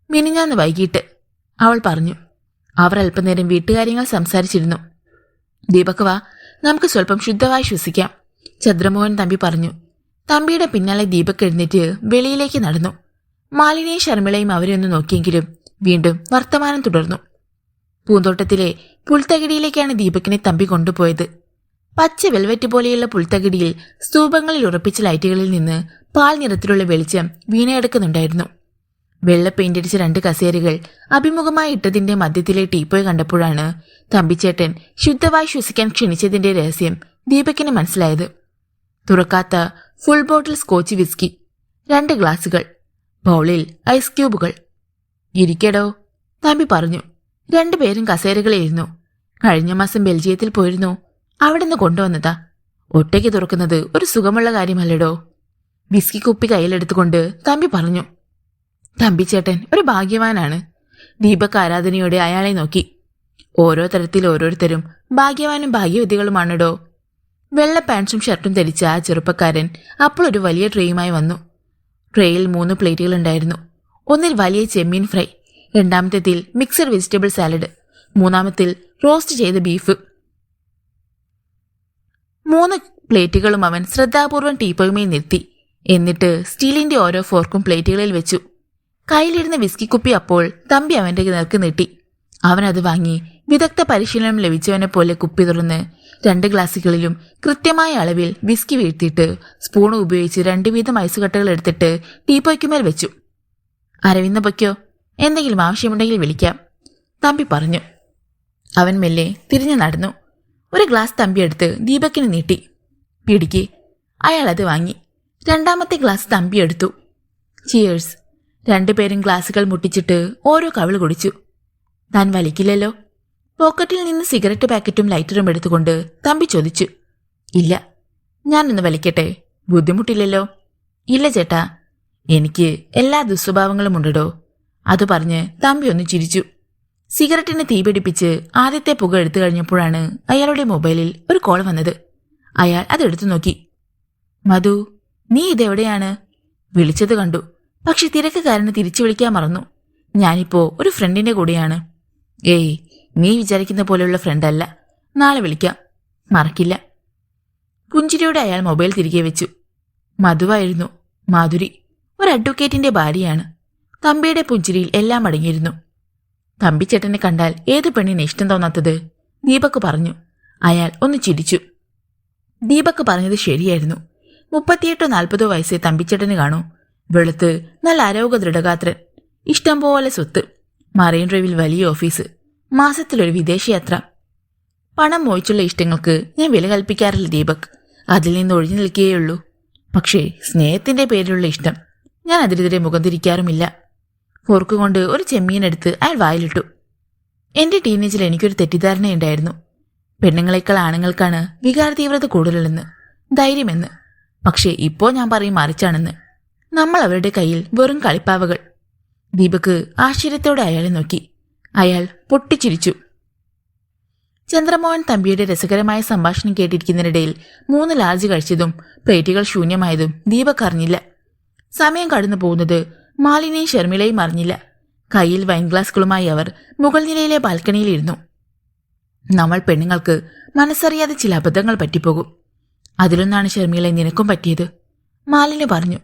മിനിഞ്ഞാന്ന് വൈകിട്ട്, അവൾ പറഞ്ഞു. അവർ അല്പനേരം വീട്ടുകാര്യങ്ങൾ സംസാരിച്ചിരുന്നു. ദീപക് വാ, നമുക്ക് സ്വല്പം ശുദ്ധമായി ശ്വസിക്കാം, ചന്ദ്രമോഹൻ തമ്പി പറഞ്ഞു. തമ്പിയുടെ പിന്നാലെ ദീപക് എഴുന്നേറ്റ് വെളിയിലേക്ക് നടന്നു. മാലിനിയും ഷർമിളയും അവരെ ഒന്ന് നോക്കിയെങ്കിലും വീണ്ടും വർത്തമാനം തുടർന്നു. പൂന്തോട്ടത്തിലെ പുൽത്തകിടിയിലേക്കാണ് ദീപകിനെ തമ്പി കൊണ്ടുപോയത്. പച്ച വെൽവെറ്റ് പോലെയുള്ള പുൽത്തകിടിയിൽ സ്തൂപങ്ങളിൽ ഉറപ്പിച്ച ലൈറ്റുകളിൽ നിന്ന് പാൽ നിറത്തിലുള്ള വെളിച്ചം വീണയെടുക്കുന്നുണ്ടായിരുന്നു. വെള്ള പെയിന്റടിച്ച 2 കസേരകൾ അഭിമുഖമായി ഇട്ടതിന്റെ മധ്യത്തിലെ ടീപ്പോയ് കണ്ടപ്പോഴാണ് തമ്പിച്ചേട്ടൻ ശുദ്ധമായി ശ്വസിക്കാൻ ക്ഷണിച്ചതിന്റെ രഹസ്യം ദീപകിന് മനസ്സിലായത്. തുറക്കാത്ത ഫുൾ ബോട്ടിൽ സ്കോച്ച് വിസ്കി, 2 ഗ്ലാസുകൾ, ബൗളിൽ ഐസ് ക്യൂബുകൾ. ഇരിക്കടോ, തമ്പി പറഞ്ഞു. രണ്ടുപേരും കസേരകളിലിരുന്നു. കഴിഞ്ഞ മാസം ബെൽജിയത്തിൽ പോയിരുന്നു. അവിടുന്ന് കൊണ്ടുവന്നതാ. ഒറ്റയ്ക്ക് തുറക്കുന്നത് ഒരു സുഖമുള്ള കാര്യമല്ലടോ. വിസ്കി കുപ്പി കയ്യിലെടുത്തുകൊണ്ട് തമ്പി പറഞ്ഞു. തമ്പിച്ചേട്ടൻ ഒരു ഭാഗ്യവാനാണ്. ദീപക് ആരാധനയോടെ അയാളെ നോക്കി. ഓരോ തരത്തിൽ ഓരോരുത്തരും ഭാഗ്യവാനും ഭാഗ്യവതികളുമാണടോ. വെള്ള പാൻസും ഷർട്ടും ധരിച്ച ആ ചെറുപ്പക്കാരൻ അപ്പോൾ ഒരു വലിയ ട്രേയുമായി വന്നു. ട്രേയിൽ 3 പ്ലേറ്റുകൾ ഉണ്ടായിരുന്നു. ഒന്നിൽ വലിയ ചെമ്മീൻ ഫ്രൈ, രണ്ടാമത്തേതിൽ മിക്സഡ് വെജിറ്റബിൾ സാലഡ്, മൂന്നാമത്തിൽ റോസ്റ്റ് ചെയ്ത ബീഫ്. 3 പ്ലേറ്റുകളും അവൻ ശ്രദ്ധാപൂർവം ടീപ്പോയുമേൽ നിർത്തി. എന്നിട്ട് സ്റ്റീലിന്റെ ഓരോ ഫോർക്കും പ്ലേറ്റുകളിൽ വെച്ചു. കയ്യിലിരുന്ന വിസ്കി കുപ്പി അപ്പോൾ തമ്പി അവന്റെ നേർക്ക് നീട്ടി. അവനത് വാങ്ങി വിദഗ്ധ പരിശീലനം ലഭിച്ചവനെ പോലെ കുപ്പി തുറന്ന് 2 ഗ്ലാസുകളിലും കൃത്യമായ അളവിൽ വിസ്കി വീഴ്ത്തിയിട്ട് സ്പൂൺ ഉപയോഗിച്ച് 2 വീതം ഐസുകട്ടകൾ എടുത്തിട്ട് ടീപ്പോയ്ക്കുമേൽ വെച്ചു. അരവിന്ദ പൊയ്ക്കോ, എന്തെങ്കിലും ആവശ്യമുണ്ടെങ്കിൽ വിളിക്കാം, തമ്പി പറഞ്ഞു. അവൻ മെല്ലെ തിരിഞ്ഞു നടന്നു. ഒരു ഗ്ലാസ് തമ്പി എടുത്ത് ദീപക്കിന് നീട്ടി. പിടിക്ക്. അയാൾ അത് വാങ്ങി. രണ്ടാമത്തെ ഗ്ലാസ് തമ്പി എടുത്തു. ചിയേഴ്സ്. 2 പേരും ഗ്ലാസുകൾ മുട്ടിച്ചിട്ട് ഓരോ കവിൾ കുടിച്ചു. താൻ വലിക്കില്ലല്ലോ? പോക്കറ്റിൽ നിന്ന് സിഗരറ്റ് പാക്കറ്റും ലൈറ്ററും എടുത്തുകൊണ്ട് തമ്പി ചോദിച്ചു. ഇല്ല. ഞാനൊന്ന് വലിക്കട്ടെ? ബുദ്ധിമുട്ടില്ലല്ലോ? ഇല്ല ചേട്ടാ, എനിക്ക് എല്ലാ ദുസ്വഭാവങ്ങളും ഉണ്ടോ. അത് പറഞ്ഞ് തമ്പി ഒന്ന് ചിരിച്ചു. സിഗരറ്റിന് തീപിടിപ്പിച്ച് ആദ്യത്തെ പുക എടുത്തു കഴിഞ്ഞപ്പോഴാണ് അയാളുടെ മൊബൈലിൽ ഒരു കോൾ വന്നത്. അയാൾ അതെടുത്തു നോക്കി. മധു, നീ ഇതെവിടെയാണ്? വിളിച്ചത് കണ്ടു, പക്ഷെ തിരക്ക് കാരണം തിരിച്ചു വിളിക്കാൻ മറന്നു. ഞാനിപ്പോ ഒരു ഫ്രണ്ടിന്റെ കൂടെയാണ്. ഏയ്, നീ വിചാരിക്കുന്ന പോലെയുള്ള ഫ്രണ്ടല്ല. നാളെ വിളിക്കാം, മറക്കില്ല. പുഞ്ചിരിയോടെ അയാൾ മൊബൈൽ തിരികെ വെച്ചു. മധുവായിരുന്നു. മാധുരി, ഒരു അഡ്വക്കേറ്റിന്റെ ഭാര്യയാണ്. തമ്പിയുടെ പുഞ്ചിരിയിൽ എല്ലാം അടങ്ങിയിരുന്നു. തമ്പിച്ചേട്ടനെ കണ്ടാൽ ഏത് പെണ്ണിന് ഇഷ്ടം തോന്നാത്തത്? ദീപക് പറഞ്ഞു. അയാൾ ഒന്ന് ചിരിച്ചു. ദീപക് പറഞ്ഞത് ശരിയായിരുന്നു. 38-40 വയസ്സേ തമ്പിച്ചേട്ടന് കാണൂ. വെളുത്ത് നല്ല ആരോഗ്യ ദൃഢഗാത്രൻ, ഇഷ്ടം പോലെ സ്വത്ത്, മറൈൻ ഡ്രൈവിൽ വലിയ ഓഫീസ്, മാസത്തിലൊരു വിദേശയാത്ര. പണം മോഹിച്ചുള്ള ഇഷ്ടങ്ങൾക്ക് ഞാൻ വില കൽപ്പിക്കാറില്ല ദീപക്, അതിൽ നിന്ന് ഒഴിഞ്ഞു നിൽക്കുകയുള്ളൂ. പക്ഷേ സ്നേഹത്തിന്റെ പേരിലുള്ള ഇഷ്ടം, ഞാൻ അതിനെതിരെ മുഖം തിരിക്കാറുമില്ല. ഫോർക്കുകൊണ്ട് ഒരു ചെമ്മീനെടുത്ത് അയാൾ വായിലിട്ടു. എന്റെ ടീനേജിൽ എനിക്കൊരു തെറ്റിദ്ധാരണയുണ്ടായിരുന്നു. പെണ്ണുങ്ങളെക്കാൾ ആണുങ്ങൾക്കാണ് വികാര തീവ്രത കൂടുതലെന്ന്, ധൈര്യമെന്ന്. പക്ഷേ ഇപ്പോ ഞാൻ പറയും മറിച്ചാണെന്ന്. നമ്മൾ അവരുടെ കയ്യിൽ വെറും കളിപ്പാവകൾ. ദീപക് ആശ്ചര്യത്തോടെ അയാളെ നോക്കി. അയാൾ പൊട്ടിച്ചിരിച്ചു. ചന്ദ്രമോഹൻ തമ്പിയുടെ രസകരമായ സംഭാഷണം കേട്ടിരിക്കുന്നതിനിടയിൽ 3 ലാർജ് കഴിച്ചതും പ്ലേറ്റുകൾ ശൂന്യമായതും ദീപക് അറിഞ്ഞില്ല. സമയം കടന്നു പോകുന്നത് മാലിനിയും ഷർമിളയും അറിഞ്ഞില്ല. കയ്യിൽ വൈൻ ഗ്ലാസുകളുമായി അവർ മുകൾ നിലയിലെ ബാൽക്കണിയിലിരുന്നു. നമ്മൾ പെണ്ണുങ്ങൾക്ക് മനസ്സറിയാതെ ചില അബദ്ധങ്ങൾ പറ്റിപ്പോകും. അതിലൊന്നാണ് ഷർമിളെ നിനക്കും പറ്റിയത്, മാലിനി പറഞ്ഞു.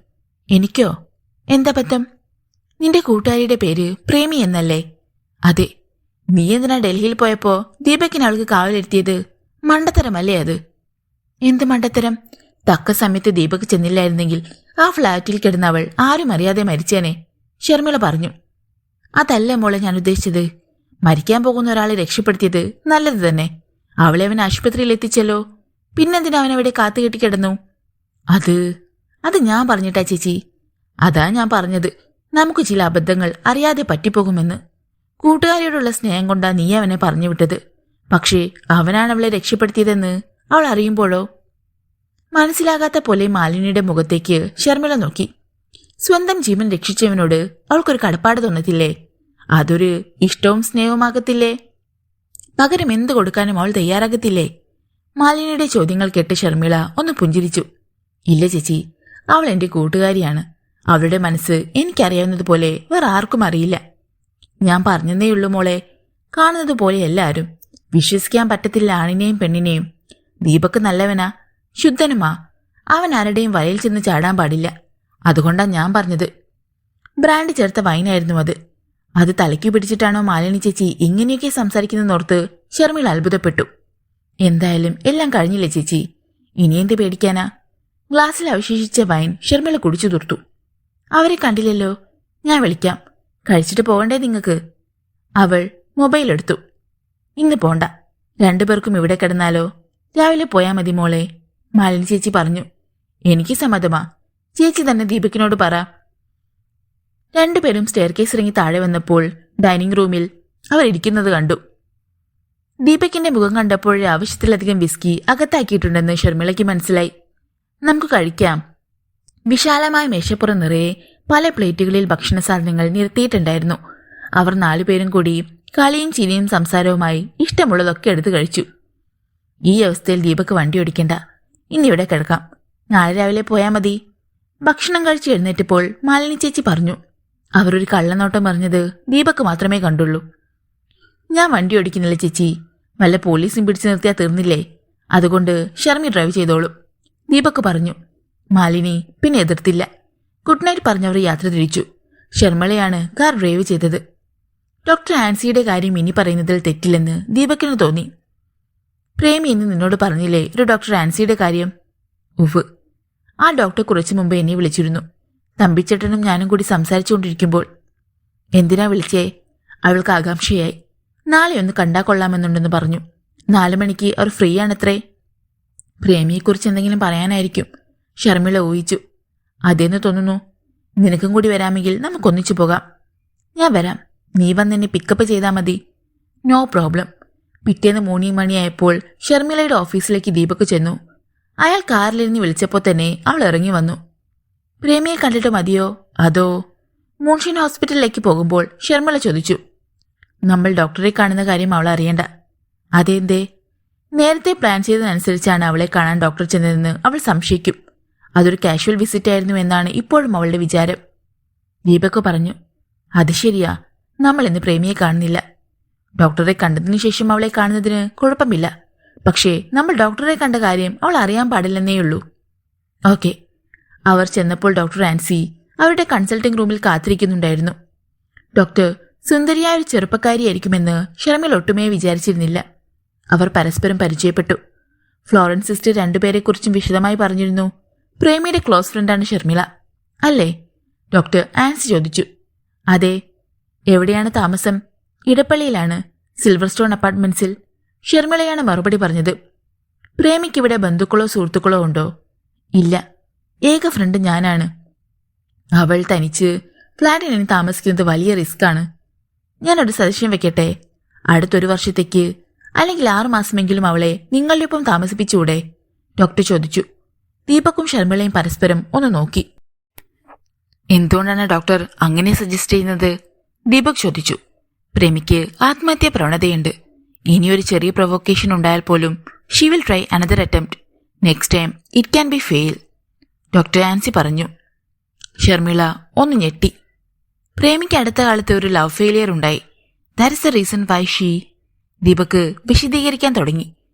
എനിക്കോ? എന്തബദ്ധം? നിന്റെ കൂട്ടുകാരിയുടെ പേര് പ്രേമി എന്നല്ലേ? അതെ. നീ എന്തിനാ ഡൽഹിയിൽ പോയപ്പോ ദീപക്കിന് അവൾക്ക് കാവലെത്തിയത്? മണ്ടത്തരമല്ലേ അത്? എന്ത് മണ്ടത്തരം? തക്ക സമയത്ത് ദീപക് ചെന്നില്ലായിരുന്നെങ്കിൽ ആ ഫ്ളാറ്റിൽ കിടന്ന അവൾ ആരും അറിയാതെ മരിച്ചേനെ, ഷർമിള പറഞ്ഞു. അതല്ല മോളെ ഞാൻ ഉദ്ദേശിച്ചത്. മരിക്കാൻ പോകുന്ന ഒരാളെ രക്ഷപ്പെടുത്തിയത് നല്ലത് തന്നെ. അവളെ അവൻ ആശുപത്രിയിൽ എത്തിച്ചല്ലോ. പിന്നെന്തിനാ അവനവിടെ കാത്തുകെട്ടി കിടന്നു? അത് ഞാൻ പറഞ്ഞിട്ടാ ചേച്ചി. അതാ ഞാൻ പറഞ്ഞത്, നമുക്ക് ചില അബദ്ധങ്ങൾ അറിയാതെ പറ്റിപ്പോകുമെന്ന്. കൂട്ടുകാരിയോടുള്ള സ്നേഹം കൊണ്ടാ നീ അവനെ പറഞ്ഞു വിട്ടത്. പക്ഷേ അവനാണ് അവളെ രക്ഷപ്പെടുത്തിയതെന്ന് അവൾ അറിയുമ്പോഴോ? മനസ്സിലാകാത്ത പോലെ മാലിനിയുടെ മുഖത്തേക്ക് ഷർമിള നോക്കി. സ്വന്തം ജീവൻ രക്ഷിച്ചവനോട് അവൾക്കൊരു കടപ്പാട് തോന്നത്തില്ലേ? അതൊരു ഇഷ്ടവും സ്നേഹവുമാകത്തില്ലേ? പകരം എന്ത് കൊടുക്കാനും അവൾ തയ്യാറാകത്തില്ലേ? മാലിനിയുടെ ചോദ്യങ്ങൾ കേട്ട് ഷർമിള ഒന്ന് പുഞ്ചിരിച്ചു. ഇല്ല ചേച്ചി, അവൾ എന്റെ കൂട്ടുകാരിയാണ്. അവളുടെ മനസ്സ് എനിക്കറിയാവുന്നതുപോലെ വേറെ ആർക്കും അറിയില്ല. ഞാൻ പറഞ്ഞതേയുള്ളൂ മോളെ. കാണുന്നത് പോലെ എല്ലാവരും. വിശ്വസിക്കാൻ പറ്റത്തില്ല ആണിനെയും പെണ്ണിനെയും. ദീപക് നല്ലവനാ, ശുദ്ധനുമാ. അവൻ ആരുടെയും വലയിൽ ചെന്ന് ചാടാൻ പാടില്ല. അതുകൊണ്ടാ ഞാൻ പറഞ്ഞത്. ബ്രാൻഡ് ചേർത്ത വൈനായിരുന്നു അത്. അത് തലയ്ക്കു പിടിച്ചിട്ടാണോ മാലിനി ചേച്ചി ഇങ്ങനെയൊക്കെ സംസാരിക്കുന്നതോർത്ത് ഷർമിള അത്ഭുതപ്പെട്ടു. എന്തായാലും എല്ലാം കഴിഞ്ഞില്ലേ ചേച്ചി, ഇനിയെന്ത് പേടിക്കാനാ? ഗ്ലാസ്സിൽ അവശേഷിച്ച വൈൻ ഷർമിള കുടിച്ചു തീർത്തു. അവരെ കണ്ടില്ലല്ലോ, ഞാൻ വിളിക്കാം. കഴിച്ചിട്ട് പോകണ്ടേ നിങ്ങൾക്ക്? അവൾ മൊബൈൽ എടുത്തു. ഇന്ന് പോണ്ട, 2 പേർക്കും ഇവിടെ കിടന്നാലോ? രാവിലെ പോയാ മതി മോളെ, മാലിനി ചേച്ചി പറഞ്ഞു. എനിക്ക് സമ്മതമാ, ചേച്ചി തന്നെ ദീപകിനോട് പറ. 2 പേരും സ്റ്റെയർ കേസ് ഇറങ്ങി താഴെ വന്നപ്പോൾ ഡൈനിങ് റൂമിൽ അവർ ഇരിക്കുന്നത് കണ്ടു. ദീപകിന്റെ മുഖം കണ്ടപ്പോഴേ ആവശ്യത്തിലധികം വിസ്കി അകത്താക്കിയിട്ടുണ്ടെന്ന് ഷർമിളയ്ക്ക് മനസ്സിലായി. നമുക്ക് കഴിക്കാം. വിശാലമായ മേശപ്പുറം നിറയെ പല പ്ലേറ്റുകളിൽ ഭക്ഷണ സാധനങ്ങൾ നിരത്തിയിട്ടുണ്ടായിരുന്നു. അവർ 4 പേരും കൂടി കളിയും ചിരിയും സംസാരവുമായി ഇഷ്ടമുള്ളതൊക്കെ എടുത്തു കഴിച്ചു. ഈ അവസ്ഥയിൽ ദീപക് വണ്ടി ഓടിക്കണ്ട, ഇന്നിവിടെ കിടക്കാം. നാളെ രാവിലെ പോയാൽ മതി. ഭക്ഷണം കഴിച്ച് എഴുന്നേറ്റപ്പോൾ മാലിനി ചേച്ചി പറഞ്ഞു. അവരൊരു കള്ളനോട്ടം പറഞ്ഞത് ദീപക്ക് മാത്രമേ കണ്ടുള്ളൂ. ഞാൻ വണ്ടി ഓടിക്കുന്നില്ല ചേച്ചി. വല്ല പോലീസും പിടിച്ചു നിർത്തിയാൽ തീർന്നില്ലേ? അതുകൊണ്ട് ഷർമി ഡ്രൈവ് ചെയ്തോളും, ദീപക്ക് പറഞ്ഞു. മാലിനി പിന്നെ എതിർത്തില്ല. ഗുഡ് നൈറ്റ് പറഞ്ഞവർ യാത്ര തിരിച്ചു. ശർമ്മളയാണ് കാർ ഡ്രൈവ് ചെയ്തത്. ഡോക്ടർ ആൻസിയുടെ കാര്യം ഇനി പറയുന്നതിൽ തെറ്റില്ലെന്ന് ദീപക്കിന് തോന്നി. പ്രേമി എന്ന് നിന്നോട് പറഞ്ഞില്ലേ ഒരു ഡോക്ടർ ആൻസിയുടെ കാര്യം? ഉവ്. ആ ഡോക്ടർ കുറച്ചു മുമ്പ് എന്നെ വിളിച്ചിരുന്നു. തമ്പിച്ചേട്ടനും ഞാനും കൂടി സംസാരിച്ചുകൊണ്ടിരിക്കുമ്പോൾ. എന്തിനാ വിളിച്ചേ? അവൾക്ക് ആകാംക്ഷയായി. നാളെ ഒന്ന് കണ്ടാ കൊള്ളാമെന്നുണ്ടെന്ന് പറഞ്ഞു. 4 മണിക്ക് അവർ ഫ്രീ ആണത്രേ. പ്രേമിയെക്കുറിച്ച് എന്തെങ്കിലും പറയാനായിരിക്കും, ഷർമിള ഊഹിച്ചു. അതേന്ന് തോന്നുന്നു. നിനക്കും കൂടി വരാമെങ്കിൽ നമുക്കൊന്നിച്ചു പോകാം. ഞാൻ വരാം, നീ വന്നെന്നെ പിക്കപ്പ് ചെയ്താൽ മതി. No problem. പിറ്റേന്ന് 3 മണിയായപ്പോൾ ഷർമിളയുടെ ഓഫീസിലേക്ക് ദീപക് ചെന്നു. അയാൾ കാറിലിരുന്ന് വിളിച്ചപ്പോൾ തന്നെ അവൾ ഇറങ്ങി വന്നു. പ്രേമിയെ കണ്ടിട്ട് മതിയോ അതോ? മൂൺഷിൻ ഹോസ്പിറ്റലിലേക്ക് പോകുമ്പോൾ ഷർമിള ചോദിച്ചു. നമ്മൾ ഡോക്ടറെ കാണുന്ന കാര്യം അവൾ അറിയണ്ട. അതെന്തേ? നേരത്തെ പ്ലാൻ ചെയ്തതനുസരിച്ചാണ് അവളെ കാണാൻ ഡോക്ടർ ചെന്നതെന്ന് അവൾ സംശയിക്കും. അതൊരു കാഷ്വൽ വിസിറ്റ് ആയിരുന്നു എന്നാണ് ഇപ്പോഴും അവളുടെ വിചാരം. ദീപക് പറഞ്ഞു. അത് ശരിയാ, നമ്മൾ ഇന്ന് പ്രേമിയെ കാണുന്നില്ല. ഡോക്ടറെ കണ്ടതിനു ശേഷം അവളെ കാണുന്നതിന് കുഴപ്പമില്ല. പക്ഷേ നമ്മൾ ഡോക്ടറെ കണ്ട കാര്യം അവൾ അറിയാൻ പാടില്ലെന്നേയുള്ളൂ. ഓക്കെ. അവർ ചെന്നപ്പോൾ ഡോക്ടർ ആൻസി അവരുടെ കൺസൾട്ടിംഗ് റൂമിൽ കാത്തിരിക്കുന്നുണ്ടായിരുന്നു. ഡോക്ടർ സുന്ദരിയായ ഒരു ചെറുപ്പക്കാരിയായിരിക്കുമെന്ന് ഷർമിൾ ഒട്ടുമേ വിചാരിച്ചിരുന്നില്ല. അവർ പരസ്പരം പരിചയപ്പെട്ടു. ഫ്ലോറൻസ് സിസ്റ്റർ 2 പേരെക്കുറിച്ചും വിശദമായി പറഞ്ഞിരുന്നു. പ്രേമിയുടെ ക്ലോസ് ഫ്രണ്ടാണ് ഷർമിള, അല്ലേ? ഡോക്ടർ ആൻസി ചോദിച്ചു. അതെ. എവിടെയാണ് താമസം? ഇടപ്പള്ളിയിലാണ്, സിൽവർ സ്റ്റോൺ അപ്പാർട്ട്മെന്റ്സിൽ. ഷർമിളയാണ് മറുപടി പറഞ്ഞത്. പ്രേമിക്കിവിടെ ബന്ധുക്കളോ സുഹൃത്തുക്കളോ ഉണ്ടോ? ഇല്ല, ഏക ഫ്രണ്ട് ഞാനാണ്. അവൾ തനിച്ച് ഫ്ലാറ്റിന് താമസിക്കുന്നത് വലിയ റിസ്ക്കാണ്. ഞാനൊരു സജഷൻ വെക്കട്ടെ. അടുത്തൊരു വർഷത്തേക്ക് അല്ലെങ്കിൽ 6 മാസമെങ്കിലും അവളെ നിങ്ങളുടെ ഒപ്പം താമസിപ്പിച്ചുകൂടെ? ഡോക്ടർ ചോദിച്ചു. ദീപക്കും ഷർമിളയും പരസ്പരം ഒന്ന് നോക്കി. എന്തുകൊണ്ടാണ് ഡോക്ടർ അങ്ങനെ സജസ്റ്റ് ചെയ്യുന്നത്? ദീപക് ചോദിച്ചു. പ്രേമിക്ക് ആത്മഹത്യാ പ്രവണതയുണ്ട്. ഇനിയൊരു ചെറിയ പ്രൊവോക്കേഷൻ ഉണ്ടായാൽ പോലും she will try another attempt. Next time it can be fail, doctor Ancy പറഞ്ഞു. ഷർമിള ഒന്ന് ഞെട്ടി. പ്രേമിക്ക് അടുത്ത കാലത്ത് ഒരു ലവ് ഫെയിലിയർ ഉണ്ടായി. That is A reason why she. Deepak വിശദീകരിക്കാൻ തുടങ്ങി.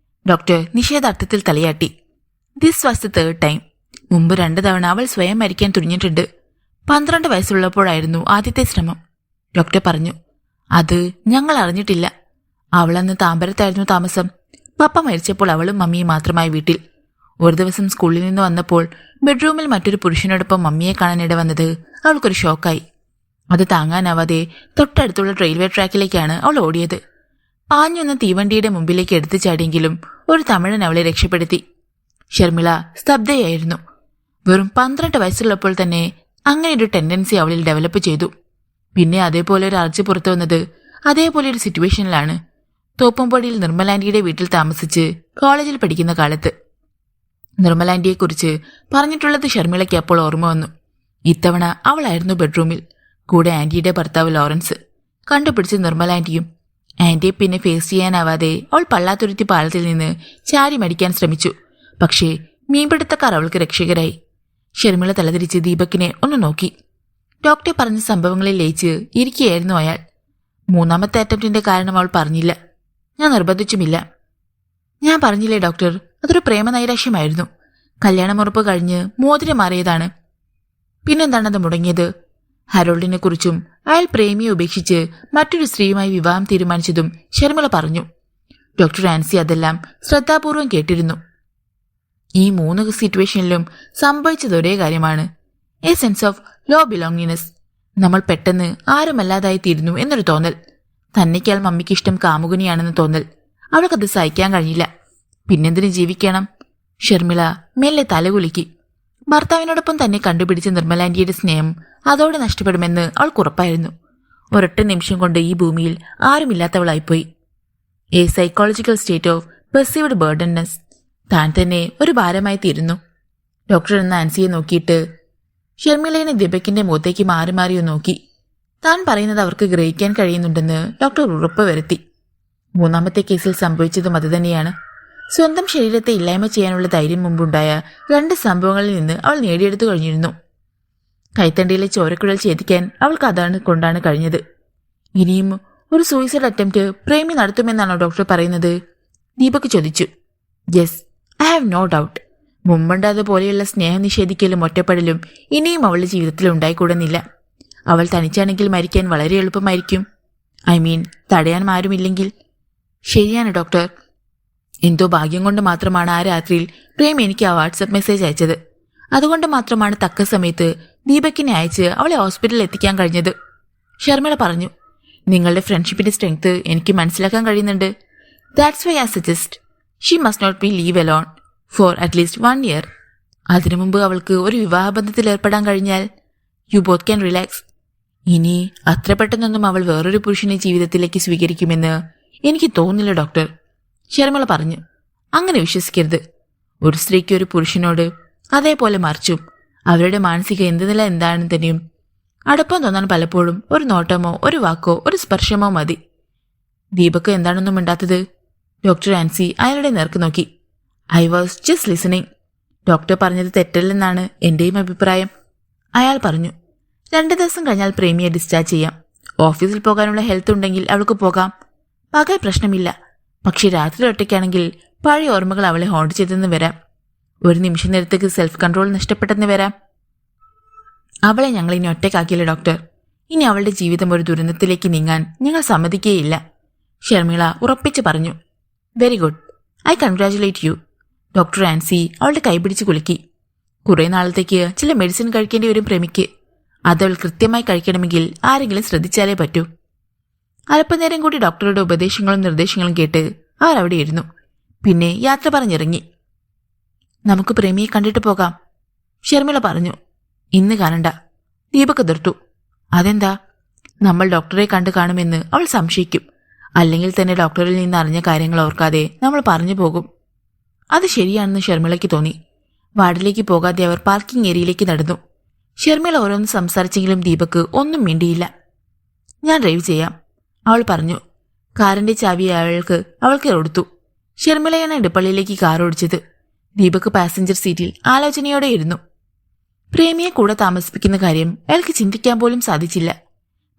ഡോക്ടർ നിഷേധാർത്ഥത്തിൽ തലയാട്ടി. This was the 3rd time. മുമ്പ് 2 തവണ അവൾ സ്വയം മരിക്കാൻ തുനിഞ്ഞിട്ടുണ്ട്. 12 വയസ്സുള്ളപ്പോഴായിരുന്നു ആദ്യത്തെ ശ്രമം, ഡോക്ടർ പറഞ്ഞു. അത് ഞങ്ങൾ അറിഞ്ഞിട്ടില്ല. അവളന്ന് താമ്പരത്തായിരുന്നു താമസം. പപ്പ മരിച്ചപ്പോൾ അവളും മമ്മിയും മാത്രമായി വീട്ടിൽ. ഒരു ദിവസം സ്കൂളിൽ നിന്ന് വന്നപ്പോൾ ബെഡ്റൂമിൽ മറ്റൊരു പുരുഷനോടൊപ്പം മമ്മിയെ കാണാനിട വന്നത് അവൾക്കൊരു ഷോക്കായി. അത് താങ്ങാനാവാതെ തൊട്ടടുത്തുള്ള റെയിൽവേ ട്രാക്കിലേക്കാണ് അവൾ ഓടിയത്. പാഞ്ഞൊന്ന് തീവണ്ടിയുടെ മുമ്പിലേക്ക് എടുത്തു ചാടിയെങ്കിലും ഒരു തമിഴൻ അവളെ രക്ഷപ്പെടുത്തി. ഷർമിള സ്തബ്ധയായിരുന്നു. വെറും 12 വയസ്സുള്ളപ്പോൾ തന്നെ അങ്ങനെ ഒരു ടെൻഡൻസി അവളിൽ ഡെവലപ്പ് ചെയ്തു. പിന്നെ അതേപോലെ ഒരു അർജി പുറത്തു വന്നത് അതേപോലെ ഒരു സിറ്റുവേഷനിലാണ്. തോപ്പുംപടിയിൽ നിർമ്മലാൻറ്റിയുടെ വീട്ടിൽ താമസിച്ച് കോളേജിൽ പഠിക്കുന്ന കാലത്ത്. നിർമ്മലാൻറ്റിയെക്കുറിച്ച് പറഞ്ഞിട്ടുള്ളത് ഷർമിളയ്ക്ക് അപ്പോൾ ഓർമ്മ വന്നു. ഇത്തവണ അവളായിരുന്നു ബെഡ്റൂമിൽ. കൂടെ ആന്റിയുടെ ഭർത്താവ് ലോറൻസ്. കണ്ടുപിടിച്ച് നിർമ്മലാൻറ്റിയും. ആന്റിയെ പിന്നെ ഫേസ് ചെയ്യാനാവാതെ അവൾ പള്ളാത്തുരുത്തി പാലത്തിൽ നിന്ന് ചാരി മടിക്കാൻ ശ്രമിച്ചു. പക്ഷേ മീൻപിടുത്തക്കാർ അവൾക്ക് രക്ഷകരായി. ഷർമിള തലതിരിച്ച് ദീപക്കിനെ ഒന്ന് നോക്കി. ഡോക്ടർ പറഞ്ഞ സംഭവങ്ങളിൽ ലയിച്ച് ഇരിക്കുകയായിരുന്നു അയാൾ. 3ാമത്തെ അറ്റംപ്റ്റിന്റെ കാരണം അവൾ പറഞ്ഞില്ല. ഞാൻ നിർബന്ധിച്ചുമില്ല. ഞാൻ പറഞ്ഞില്ലേ ഡോക്ടർ, അതൊരു പ്രേമനൈരാശ്യമായിരുന്നു. കല്യാണമുറപ്പ് കഴിഞ്ഞ് മോതിരം മാറിയതാണ്. പിന്നെന്താണത് മുടങ്ങിയത്? ഹരോൾഡിനെ കുറിച്ചും അയാൾ പ്രേമിയെ ഉപേക്ഷിച്ച് മറ്റൊരു സ്ത്രീയുമായി വിവാഹം തീരുമാനിച്ചതും ഷർമിള പറഞ്ഞു. ഡോക്ടർ ആൻസി അതെല്ലാം ശ്രദ്ധാപൂർവം കേട്ടിരുന്നു. ഈ 3 സിറ്റുവേഷനിലും സംഭവിച്ചത് ഒരേ കാര്യമാണ്. A sense of low belongingness. നമ്മൾ പെട്ടെന്ന് ആരുമല്ലാതായി തീരുന്നു എന്നൊരു തോന്നൽ. തന്നെക്കാൾ മമ്മിക്ക് ഇഷ്ടം കാമുകനിയാണെന്ന് തോന്നൽ. അവൾക്കത് സഹിക്കാൻ കഴിഞ്ഞില്ല. പിന്നെന്തിന് ജീവിക്കണം? ഷർമിള മെല്ലെ തലകുലുക്കി. ഭർത്താവിനോടൊപ്പം തന്നെ കണ്ടുപിടിച്ച നിർമ്മലാൻറ്റിയുടെ സ്നേഹം അതോടെ നഷ്ടപ്പെടുമെന്ന് അവൾക്കുറപ്പായിരുന്നു. ഒരൊറ്റ നിമിഷം കൊണ്ട് ഈ ഭൂമിയിൽ ആരുമില്ലാത്തവളായിപ്പോയി. A psychological state of perceived burdenness. താൻ തന്നെ ഒരു ഭാരമായി തീരുന്നു. ഡോക്ടർ എന്ന ആൻസിയെ നോക്കിയിട്ട് ഷർമിളയെ ദീപകിന്റെ മുഖത്തേക്ക് മാറി മാറിയോ നോക്കി. താൻ പറയുന്നത് അവർക്ക് ഗ്രഹിക്കാൻ കഴിയുന്നുണ്ടെന്ന് ഡോക്ടർ ഉറപ്പ് വരുത്തി. 3ാമത്തെ കേസിൽ സംഭവിച്ചതും അതുതന്നെയാണ്. സ്വന്തം ശരീരത്തെ ഇല്ലായ്മ ചെയ്യാനുള്ള ധൈര്യം മുമ്പുണ്ടായ 2 സംഭവങ്ങളിൽ നിന്ന് അവൾ നേടിയെടുത്തു കഴിഞ്ഞിരുന്നു. കൈത്തണ്ടിയിലെ ചോരക്കുഴൽ ഛേദിക്കാൻ അവൾക്ക് അതാണ് കൊണ്ടാണ് കഴിഞ്ഞത്. ഇനിയും ഒരു സൂയിസൈഡ് അറ്റംപ്റ്റ് പ്രേമി നടത്തുമെന്നാണോ ഡോക്ടർ പറയുന്നത്? ദീപക് ചോദിച്ചു. Yes, I have no doubt. മുമ്പുണ്ടതുപോലെയുള്ള സ്നേഹം നിഷേധിക്കലും ഒറ്റപ്പെടലും ഇനിയും അവളുടെ ജീവിതത്തിൽ ഉണ്ടായിക്കൂടുന്നില്ല. അവൾ തനിച്ചാണെങ്കിൽ മരിക്കാൻ വളരെ എളുപ്പമായിരിക്കും. തടയാൻ ആരുമില്ലെങ്കിൽ. ശരിയാണ് ഡോക്ടർ. എന്തോ ഭാഗ്യം കൊണ്ട് മാത്രമാണ് ആ രാത്രിയിൽ പ്രേം എനിക്ക് ആ വാട്സപ്പ് മെസ്സേജ് അയച്ചത്. അതുകൊണ്ട് മാത്രമാണ് തക്ക സമയത്ത് ദീപക്കിനെ അയച്ച് അവളെ ഹോസ്പിറ്റലിൽ എത്തിക്കാൻ കഴിഞ്ഞത്. ഷർമിള പറഞ്ഞു. നിങ്ങളുടെ ഫ്രണ്ട്ഷിപ്പിന്റെ സ്ട്രെങ്ത് എനിക്ക് മനസ്സിലാക്കാൻ കഴിയുന്നുണ്ട്. That's why I suggest she must not be leave alone for at least 1 year. അതിനു മുമ്പ് അവൾക്ക് ഒരു വിവാഹബന്ധത്തിൽ ഏർപ്പെടാൻ കഴിഞ്ഞാൽ യു ബോത്ത് ക്യാൻ റിലാക്സ്. ഇനി അത്ര പെട്ടെന്നൊന്നും അവൾ വേറൊരു പുരുഷനെ ജീവിതത്തിലേക്ക് സ്വീകരിക്കുമെന്ന് എനിക്ക് തോന്നുന്നില്ല ഡോക്ടർ. ഷർമിള പറഞ്ഞു. അങ്ങനെ വിശ്വസിക്കരുത്. ഒരു സ്ത്രീക്ക് ഒരു പുരുഷനോട് അതേപോലെ മറിച്ചും അവരുടെ മാനസിക എന്ത് നില എന്താണെന്ന് തന്നെയും അടുപ്പം തോന്നാൻ പലപ്പോഴും ഒരു നോട്ടമോ ഒരു വാക്കോ ഒരു സ്പർശമോ മതി. ദീപക് എന്താണെന്നും മിണ്ടാത്തത്? ഡോക്ടർ ആൻസി അയാളുടെ നേർക്ക് നോക്കി. I was just listening. Doctor പറഞ്ഞത് തെറ്റല്ലെന്നാണ് എന്റെയും അഭിപ്രായം. അയാൾ പറഞ്ഞു. 2 ദിവസം കഴിഞ്ഞാൽ പ്രേമിയെ ഡിസ്ചാർജ് ചെയ്യാം. ഓഫീസിൽ പോകാനുള്ള ഹെൽത്ത് ഉണ്ടെങ്കിൽ അവൾക്ക് പോകാം. പകൽ പ്രശ്നമില്ല. പക്ഷെ രാത്രി ഒറ്റയ്ക്കാണെങ്കിൽ പഴയ ഓർമ്മകൾ അവളെ ഹോണ്ട് ചെയ്തെന്ന് വരാം. ഒരു നിമിഷ നേരത്തേക്ക് സെൽഫ് കൺട്രോൾ നഷ്ടപ്പെട്ടെന്ന് വരാം. അവളെ ഞങ്ങൾ ഇനി ഒറ്റയ്ക്കാക്കിയില്ല ഡോക്ടർ. ഇനി അവളുടെ ജീവിതം ഒരു ദുരന്തത്തിലേക്ക് നീങ്ങാൻ ഞങ്ങൾ സമ്മതിക്കുകയില്ല. ഷർമിള ഉറപ്പിച്ചു പറഞ്ഞു. Very good. I congratulate U. Doctor Ancy അവളുടെ കൈപിടിച്ച് കുലുക്കി. കുറെ നാളത്തേക്ക് ചില മെഡിസിൻ കഴിക്കേണ്ടി വരും പ്രേമിക്ക്. അതവൾ കൃത്യമായി കഴിക്കണമെങ്കിൽ ആരെങ്കിലും ശ്രദ്ധിച്ചാലേ പറ്റൂ. അല്പനേരം കൂടി ഡോക്ടറുടെ ഉപദേശങ്ങളും നിർദ്ദേശങ്ങളും കേട്ട് അവർ അവിടെ ഇരുന്നു. പിന്നെ യാത്ര പറഞ്ഞിറങ്ങി. നമുക്ക് പ്രേമിയെ കണ്ടിട്ട് പോകാം, ഷർമിള പറഞ്ഞു. ഇന്ന് കാണണ്ട, ദീപക് എതിർത്തു. അതെന്താ? നമ്മൾ ഡോക്ടറെ കണ്ടു കാണുമെന്ന് അവൾ സംശയിക്കും. അല്ലെങ്കിൽ തന്നെ ഡോക്ടറിൽ നിന്ന് അറിഞ്ഞ കാര്യങ്ങൾ ഓർക്കാതെ നമ്മൾ പറഞ്ഞു പോകും. അത് ശരിയാണെന്ന് ഷർമിളയ്ക്ക് തോന്നി. വാർഡിലേക്ക് പോകാതെ അവർ പാർക്കിംഗ് ഏരിയയിലേക്ക് നടന്നു. ഷർമിള ഓരോന്ന് സംസാരിച്ചെങ്കിലും ദീപക് ഒന്നും മിണ്ടിയില്ല. ഞാൻ ഡ്രൈവ് ചെയ്യാം, അവൾ പറഞ്ഞു. കാറിന്റെ ചാവി അവൾക്ക് കൊടുത്തു. ഷർമിളയാണ് ഇടപ്പള്ളിയിലേക്ക് കാർ ഓടിച്ചത്. ദീപക് പാസഞ്ചർ സീറ്റിൽ ആലോചനയോടെ ഇരുന്നു. പ്രേമിയെ കൂടെ താമസിപ്പിക്കുന്ന കാര്യം അയാൾക്ക് ചിന്തിക്കാൻ പോലും സാധിച്ചില്ല.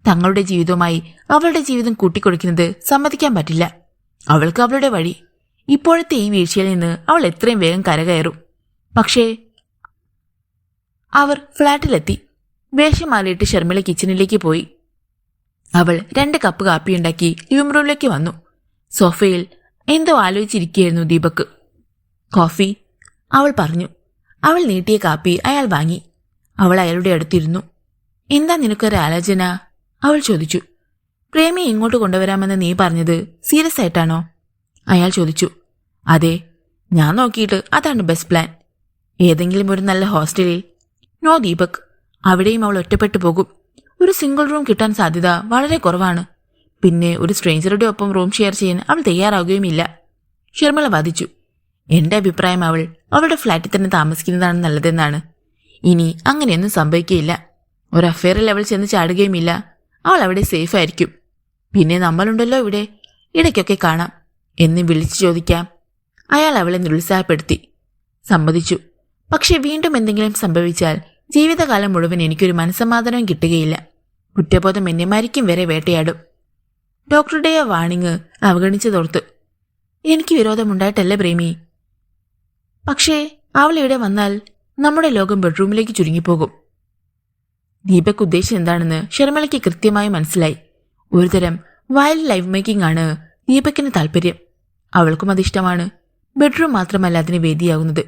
തങ്ങളുടെ ജീവിതവുമായി അവളുടെ ജീവിതം കൂട്ടിക്കൊടുക്കുന്നത് സമ്മതിക്കാൻ പറ്റില്ല. അവൾക്ക് അവളുടെ വഴി. ഇപ്പോഴത്തെ ഈ വീഴ്ചയിൽ നിന്ന് അവൾ എത്രയും വേഗം കരകയറും. പക്ഷേ അവർ ഫ്ളാറ്റിലെത്തി. വേഷം മാറിയിട്ട് ഷർമിള കിച്ചണിലേക്ക് പോയി. അവൾ 2 കപ്പ് കാപ്പിയുണ്ടാക്കി ലിവിംഗ് റൂമിലേക്ക് വന്നു. സോഫയിൽ എന്തോ ആലോചിച്ചിരിക്കുകയായിരുന്നു ദീപക്. കോഫി, അവൾ പറഞ്ഞു. അവൾ നീട്ടിയ കാപ്പി അയാൾ വാങ്ങി. അവൾ അയാളുടെ അടുത്തിരുന്നു. എന്താ നിനക്കൊരു ആലോചന? അവൾ ചോദിച്ചു. പ്രേമിയെ ഇങ്ങോട്ട് കൊണ്ടുവരാമെന്ന് നീ പറഞ്ഞത് സീരിയസ് ആയിട്ടാണോ? അയാൾ ചോദിച്ചു. അതെ, ഞാൻ നോക്കിയിട്ട് അതാണ് ബെസ്റ്റ് പ്ലാൻ. ഏതെങ്കിലും ഒരു നല്ല ഹോസ്റ്റലിൽ. നോ ദീപക്, അവിടെയും അവൾ ഒറ്റപ്പെട്ടു പോകും. ഒരു സിംഗിൾ റൂം കിട്ടാൻ സാധ്യത വളരെ കുറവാണ്. പിന്നെ ഒരു സ്ട്രേഞ്ചറുടെ ഒപ്പം റൂം ഷെയർ ചെയ്യാൻ അവൾ തയ്യാറാകുകയുമില്ല, ഷർമിള വാദിച്ചു. എന്റെ അഭിപ്രായം അവളുടെ ഫ്ലാറ്റിൽ തന്നെ താമസിക്കുന്നതാണ് നല്ലതെന്നാണ്. ഇനി അങ്ങനെയൊന്നും സംഭവിക്കുകയില്ല. ഒരു അഫെയറിൽ അവൾ ചെന്ന് ചാടുകയുമില്ല. അവൾ അവിടെ സേഫ് ആയിരിക്കും. പിന്നെ നമ്മളുണ്ടല്ലോ ഇവിടെ, ഇടയ്ക്കൊക്കെ കാണാം എന്ന് വിളിച്ചു ചോദിക്കാം. അയാൾ അവളെ നിരുത്സാഹപ്പെടുത്തി. സമ്മതിച്ചു. പക്ഷെ വീണ്ടും എന്തെങ്കിലും സംഭവിച്ചാൽ ജീവിതകാലം മുഴുവൻ എനിക്കൊരു മനസ്സമാധാനവും കിട്ടുകയില്ല. കുറ്റബോധം എന്നെ മരിക്കും വരെ വേട്ടയാടും. ഡോക്ടറുടെ ആ വാണിങ് അവഗണിച്ചതോർത്ത്. എനിക്ക് വിരോധമുണ്ടായിട്ടല്ല പ്രേമി. പക്ഷേ അവൾ ഇവിടെ വന്നാൽ നമ്മുടെ ലോകം ബെഡ്റൂമിലേക്ക് ചുരുങ്ങിപ്പോകും. ദീപക് ഉദ്ദേശം എന്താണെന്ന് ഷർമിളയ്ക്ക് കൃത്യമായി മനസ്സിലായി. ഒരുതരം വൈൽഡ് ലൈഫ് മേക്കിംഗ് ആണ് ദീപക്കിന് താല്പര്യം. അവൾക്കും അതിഷ്ടമാണ്. ബെഡ്റൂം മാത്രമല്ല അതിന് വേദിയാകുന്നത്.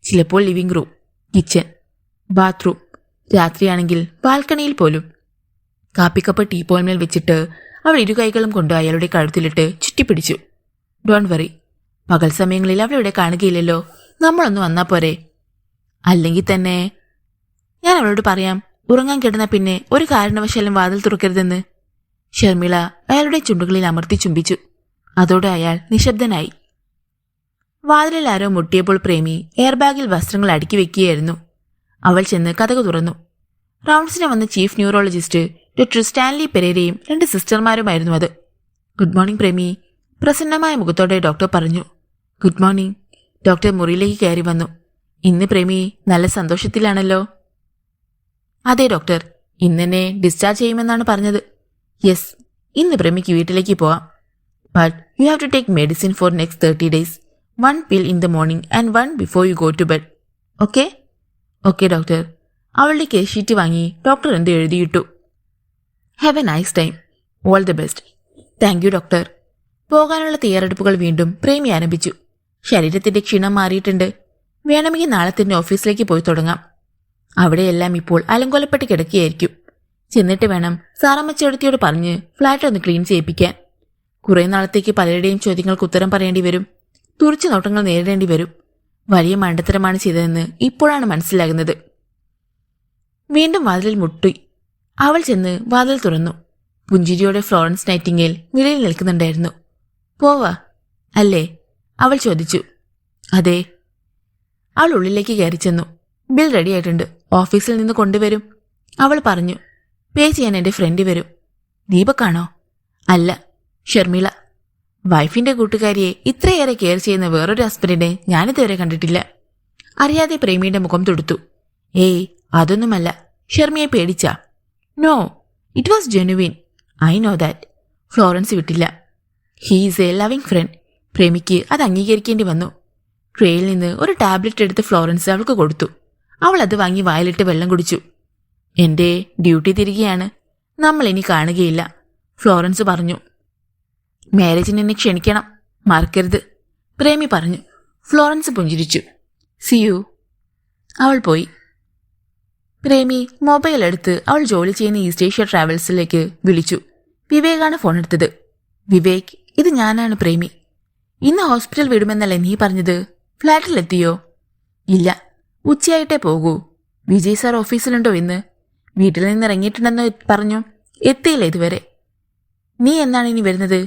ചിലപ്പോൾ ലിവിംഗ് റൂം, കിച്ചൺ, ബാത്റൂം, രാത്രിയാണെങ്കിൽ ബാൽക്കണിയിൽ പോലും. കാപ്പിക്കപ്പ് ടീപ്പോയിന്മേൽ വെച്ചിട്ട് അവൾ ഇരുകൈകളും കൊണ്ട് അയാളുടെ കഴുത്തിലിട്ട് ചുറ്റിപ്പിടിച്ചു. ഡോണ്ട് വറി, പകൽ സമയങ്ങളിൽ അവളിവിടെ കാണുകയില്ലല്ലോ. നമ്മളൊന്ന് വന്നാ പോരെ? അല്ലെങ്കിൽ തന്നെ ഞാൻ അവളോട് പറയാം, ഉറങ്ങാൻ കിടന്ന പിന്നെ ഒരു കാരണവശാലും വാതിൽ തുറക്കരുതെന്ന്. ഷർമിള അയാളുടെ ചുണ്ടുകളിൽ അമർത്തി ചുംബിച്ചു. അതോടെ അയാൾ നിശബ്ദനായി. വാതിലിൽ ആരോ മുട്ടിയപ്പോൾ പ്രേമി എയർബാഗിൽ വസ്ത്രങ്ങൾ അടുക്കി വെക്കുകയായിരുന്നു. അവൾ ചെന്ന് കതക് തുറന്നു. റൗണ്ട്സിന് വന്ന ചീഫ് ന്യൂറോളജിസ്റ്റ് ഡോക്ടർ സ്റ്റാൻലി പെരേരയും 2 സിസ്റ്റർമാരുമായിരുന്നു അത്. ഗുഡ് മോർണിംഗ് പ്രേമി, പ്രസന്നമായ മുഖത്തോടെ ഡോക്ടർ പറഞ്ഞു. Good morning. ഡോക്ടർ മുറിയിലേക്ക് കയറി വന്നു. ഇന്ന് പ്രേമി നല്ല സന്തോഷത്തിലാണല്ലോ. അതെ ഡോക്ടർ, ഇന്നെന്നെ ഡിസ്ചാർജ് ചെയ്യുമെന്നാണ് പറഞ്ഞത്. യെസ്, ഇന്ന് പ്രേമിക്ക് വീട്ടിലേക്ക് പോവാം. But you have to take medicine for next 30 days. 1 pill in the morning and 1 before you go to bed. Okay? Okay doctor. അവളുടെ കേസ് ഷീറ്റ് വാങ്ങി ഡോക്ടർ എന്ത് എഴുതിയിട്ടു. Have a nice time. All the best. Thank you doctor. പോകാനുള്ള തയ്യാറെടുപ്പുകൾ വീണ്ടും പ്രേമി ആരംഭിച്ചു. ശരീരത്തിന്റെ ക്ഷീണം മാറിയിട്ടുണ്ട്. വേണമെങ്കിൽ നാളെ തന്നെ ഓഫീസിലേക്ക് പോയി തുടങ്ങാം. അവിടെയെല്ലാം ഇപ്പോൾ അലങ്കോലപ്പെട്ട് കിടക്കുകയായിരിക്കും. ചെന്നിട്ട് വേണം സാറമ്മച്ചേടത്തിയോട് പറഞ്ഞ് ഫ്ലാറ്റ് ഒന്ന് ക്ലീൻ ചെയ്യിപ്പിക്കാൻ. കുറെ നാളത്തേക്ക് പലരുടെയും ചോദ്യങ്ങൾക്ക് ഉത്തരം പറയേണ്ടി വരും. തുറിച്ചു നോട്ടങ്ങൾ നേരിടേണ്ടി വരും. വലിയ മണ്ടത്തരമാണ് ചെയ്തതെന്ന് ഇപ്പോഴാണ് മനസ്സിലാകുന്നത്. വീണ്ടും വാതിലിൽ മുട്ടി. അവൾ ചെന്ന് വാതിൽ തുറന്നു. പുഞ്ചിരിയോടെ ഫ്ലോറൻസ് നൈറ്റിംഗേൽ വിലയിൽ നിൽക്കുന്നുണ്ടായിരുന്നു. പോവാ അല്ലേ? അവൾ ചോദിച്ചു. അതെ. അവൾ ഉള്ളിലേക്ക് കയറി ചെന്നു. ബിൽ റെഡിയായിട്ടുണ്ട്, ഓഫീസിൽ നിന്ന് കൊണ്ടുവരും. അവൾ പറഞ്ഞു. പേ ചെയ്യാൻ എന്റെ ഫ്രണ്ട് വരും. ദീപക്കാണോ? അല്ല, ഷർമിള. വൈഫിന്റെ കൂട്ടുകാരിയെ ഇത്രയേറെ കെയർ ചെയ്യുന്ന വേറൊരു ഹസ്ബൻഡിനെ ഞാനിതുവരെ കണ്ടിട്ടില്ല. അറിയാതെ പ്രേമിയുടെ മുഖം തൊടുത്തു. ഏയ്, അതൊന്നുമല്ല. ഷർമിയെ പേടിച്ചാ? No, it was genuine. I know that. Florence വിട്ടില്ല. He's a loving friend. പ്രേമിക്ക് അത് അംഗീകരിക്കേണ്ടി വന്നു. ട്രേയിൽ നിന്ന് ഒരു ടാബ്ലറ്റ് എടുത്ത് ഫ്ലോറൻസ് അവൾക്ക് കൊടുത്തു. അവൾ അത് വാങ്ങി വായിലിട്ട് വെള്ളം കുടിച്ചു. എന്റെ ഡ്യൂട്ടി തിരികെയാണ്. നമ്മൾ ഇനി കാണുകയില്ല, ഫ്ലോറൻസ് പറഞ്ഞു. മാരേജിന് എന്നെ ക്ഷണിക്കണം, മറക്കരുത്, പ്രേമി പറഞ്ഞു. ഫ്ലോറൻസ് പുഞ്ചിരിച്ചു. See you. അവൾ പോയി. പ്രേമി മൊബൈൽ എടുത്ത് അവൾ ജോലി ചെയ്യുന്ന ഈസ്റ്റ് ഏഷ്യ ട്രാവൽസിലേക്ക് വിളിച്ചു. വിവേകാണ് ഫോൺ എടുത്തത്. വിവേക്, ഇത് ഞാനാണ് പ്രേമി. ഇന്ന് ഹോസ്പിറ്റൽ വിടുമെന്നല്ലേ നീ പറഞ്ഞത്? ഫ്ലാറ്റിലെത്തിയോ? ഇല്ല, ഉച്ചയായിട്ടേ പോകൂ. വിജയ് സാർ ഓഫീസിലുണ്ടോ ഇന്ന്? വീട്ടിൽ നിന്ന് ഇറങ്ങിയിട്ടുണ്ടെന്ന് പറഞ്ഞു. എത്തിയില്ല ഇതുവരെ. നീ എന്നാണ് ഇനി വരുന്നത്?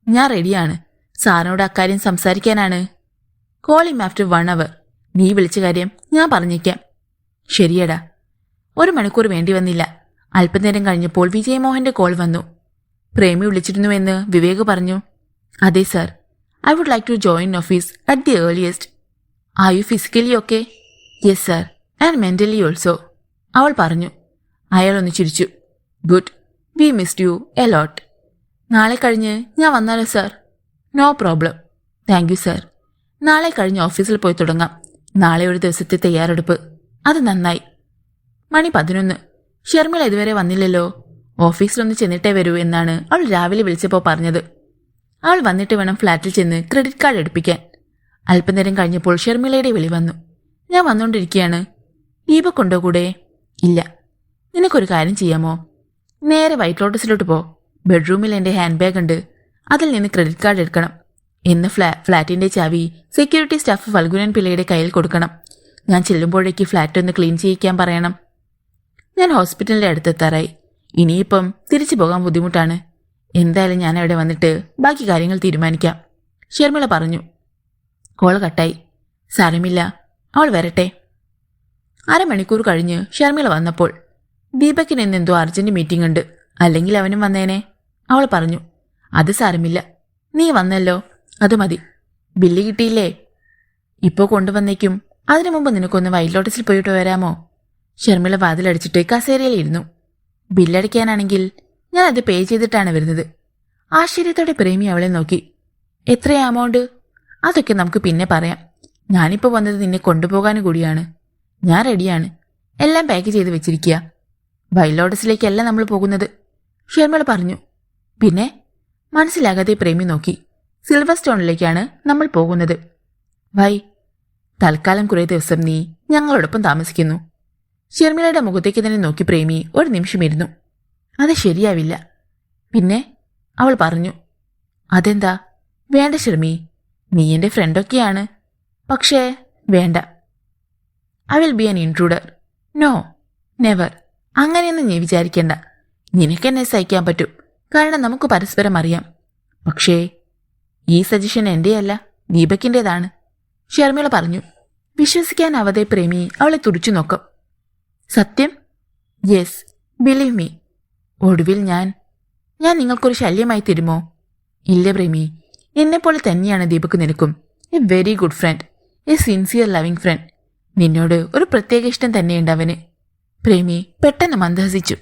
ഞാൻ റെഡിയാണ്. സാറിനോട് അക്കാര്യം സംസാരിക്കാനാണ്. Call him after 1 hour. നീ വിളിച്ച കാര്യം ഞാൻ പറഞ്ഞേക്കാം. ശരിയടാ. 1 മണിക്കൂർ വേണ്ടി വന്നില്ല. അല്പനേരം കഴിഞ്ഞപ്പോൾ വിജയമോഹന്റെ കോൾ വന്നു. പ്രേമി വിളിച്ചിരുന്നുവെന്ന് വിവേക് പറഞ്ഞു. അതെ sir, I would like to join office at the earliest. Are you physically okay? Yes sir, and mentally also, അവൾ പറഞ്ഞു. അയാളൊന്ന് ചിരിച്ചു. Good, we missed you a lot. നാളെ കഴിഞ്ഞ് ഞാൻ വന്നാലോ sir? No problem. Thank you sir. നാളെ കഴിഞ്ഞ് ഓഫീസിൽ പോയി തുടങ്ങാം. നാളെ ഒരു ദിവസത്തെ തയ്യാറെടുപ്പ്. അത് നന്നായി. മണി 11. ഷർമിള ഇതുവരെ വന്നില്ലല്ലോ. ഓഫീസിലൊന്ന് ചെന്നിട്ടേ വരൂ എന്നാണ് അവൾ രാവിലെ വിളിച്ചപ്പോൾ പറഞ്ഞത്. അവൾ വന്നിട്ട് വേണം ഫ്ലാറ്റിൽ ചെന്ന് ക്രെഡിറ്റ് കാർഡ് എടുപ്പിക്കാൻ. അല്പനേരം കഴിഞ്ഞപ്പോൾ ഷർമിളയുടെ വിളി വന്നു. ഞാൻ വന്നുകൊണ്ടിരിക്കുകയാണ്. ദീപക് കൊണ്ടോ കൂടെ? ഇല്ല. നിനക്കൊരു കാര്യം ചെയ്യാമോ? നേരെ വൈറ്റ് ലോട്ടസിലോട്ട് പോ. ബെഡ്റൂമിൽ എൻ്റെ ഹാൻഡ് ബാഗ് ഉണ്ട്. അതിൽ നിന്ന് ക്രെഡിറ്റ് കാർഡ് എടുക്കണം. എന്ന് ഫ്ലാറ്റിന്റെ ചാവി സെക്യൂരിറ്റി സ്റ്റാഫ് ഫൽഗുനൻ പിള്ളയുടെ കയ്യിൽ കൊടുക്കണം. ഞാൻ ചെല്ലുമ്പോഴേക്ക് ഫ്ലാറ്റ് ഒന്ന് ക്ലീൻ ചെയ്യിക്കാൻ പറയണം. ഞാൻ ഹോസ്പിറ്റലിന്റെ അടുത്തെത്താറായി. ഇനിയിപ്പം തിരിച്ചു പോകാൻ ബുദ്ധിമുട്ടാണ്. എന്തായാലും ഞാൻ അവിടെ വന്നിട്ട് ബാക്കി കാര്യങ്ങൾ തീരുമാനിക്കാം, ഷർമിള പറഞ്ഞു. കോൾ കട്ടായി. സാരമില്ല, അവൾ വരട്ടെ. 1/2 മണിക്കൂർ കഴിഞ്ഞ് ഷർമിള വന്നപ്പോൾ ദീപക്കിന് എന്നെന്തോ അർജന്റ് മീറ്റിംഗ് ഉണ്ട്, അല്ലെങ്കിൽ അവനും വന്നേനെ, അവൾ പറഞ്ഞു. അത് സാരമില്ല, നീ വന്നല്ലോ, അത് മതി. ബില്ല് കിട്ടിയില്ലേ? ഇപ്പോൾ കൊണ്ടുവന്നേക്കും. അതിനു മുമ്പ് നിനക്കൊന്ന് വൈറ്റ് ലോട്ടസിൽ പോയിട്ട് വരാമോ? ഷർമിള വാതിലടിച്ചിട്ട് കസേരയിലിരുന്നു. ബില്ലടിക്കാനാണെങ്കിൽ ഞാൻ അത് പേ ചെയ്തിട്ടാണ് വരുന്നത്. ആശ്ചര്യത്തോടെ പ്രേമി അവളെ നോക്കി. എത്രയാ എമൗണ്ട്? അതൊക്കെ നമുക്ക് പിന്നെ പറയാം. ഞാനിപ്പോൾ വന്നത് നിന്നെ കൊണ്ടുപോകാനും കൂടിയാണ്. ഞാൻ റെഡിയാണ്. എല്ലാം പാക്ക് ചെയ്ത് വെച്ചിരിക്കുക. വൈറ്റ് ലോട്ടസിലേക്കല്ല നമ്മൾ പോകുന്നത്, ഷർമിള പറഞ്ഞു. പിന്നെ? മനസ്സിലാകാതെ പ്രേമി നോക്കി. സിൽവർ സ്റ്റോണിലേക്കാണ് നമ്മൾ പോകുന്നത്. വൈ? തൽക്കാലം കുറേ ദിവസം നീ ഞങ്ങളോടൊപ്പം താമസിക്കുന്നു. ഷർമിളയുടെ മുഖത്തേക്ക് തന്നെ നോക്കി പ്രേമി ഒരു നിമിഷം ഇരുന്നു. അത് ശരിയാവില്ല. പിന്നെ? അവൾ പറഞ്ഞു. അതെന്താ? വേണ്ട ഷർമി, നീ എൻ്റെ ഫ്രണ്ടൊക്കെയാണ്. പക്ഷേ വേണ്ട. I will be an intruder. No, never. അങ്ങനെയൊന്നും നീ വിചാരിക്കേണ്ട. നിനക്കെന്നെ സഹിക്കാൻ പറ്റും, കാരണം നമുക്ക് പരസ്പരം അറിയാം. പക്ഷേ ഈ സജഷൻ എന്റെയല്ല, ദീപക്കിൻ്റെതാണ്, ഷർമിള പറഞ്ഞു. വിശ്വസിക്കാനാവാതെ പ്രേമി അവളെ തുടിച്ചു നോക്കും. സത്യം? Yes, believe me. ഒടുവിൽ ഞാൻ നിങ്ങൾക്കൊരു ശല്യമായി തരുമോ? ഇല്ല പ്രേമി, എന്നെപ്പോലെ തന്നെയാണ് ദീപക്ക് നിനക്കും. A very good friend, a sincere loving friend. നിന്നോട് ഒരു പ്രത്യേക ഇഷ്ടം തന്നെയുണ്ട് അവന്. പ്രേമി പെട്ടെന്ന് മന്ദഹസിച്ചു.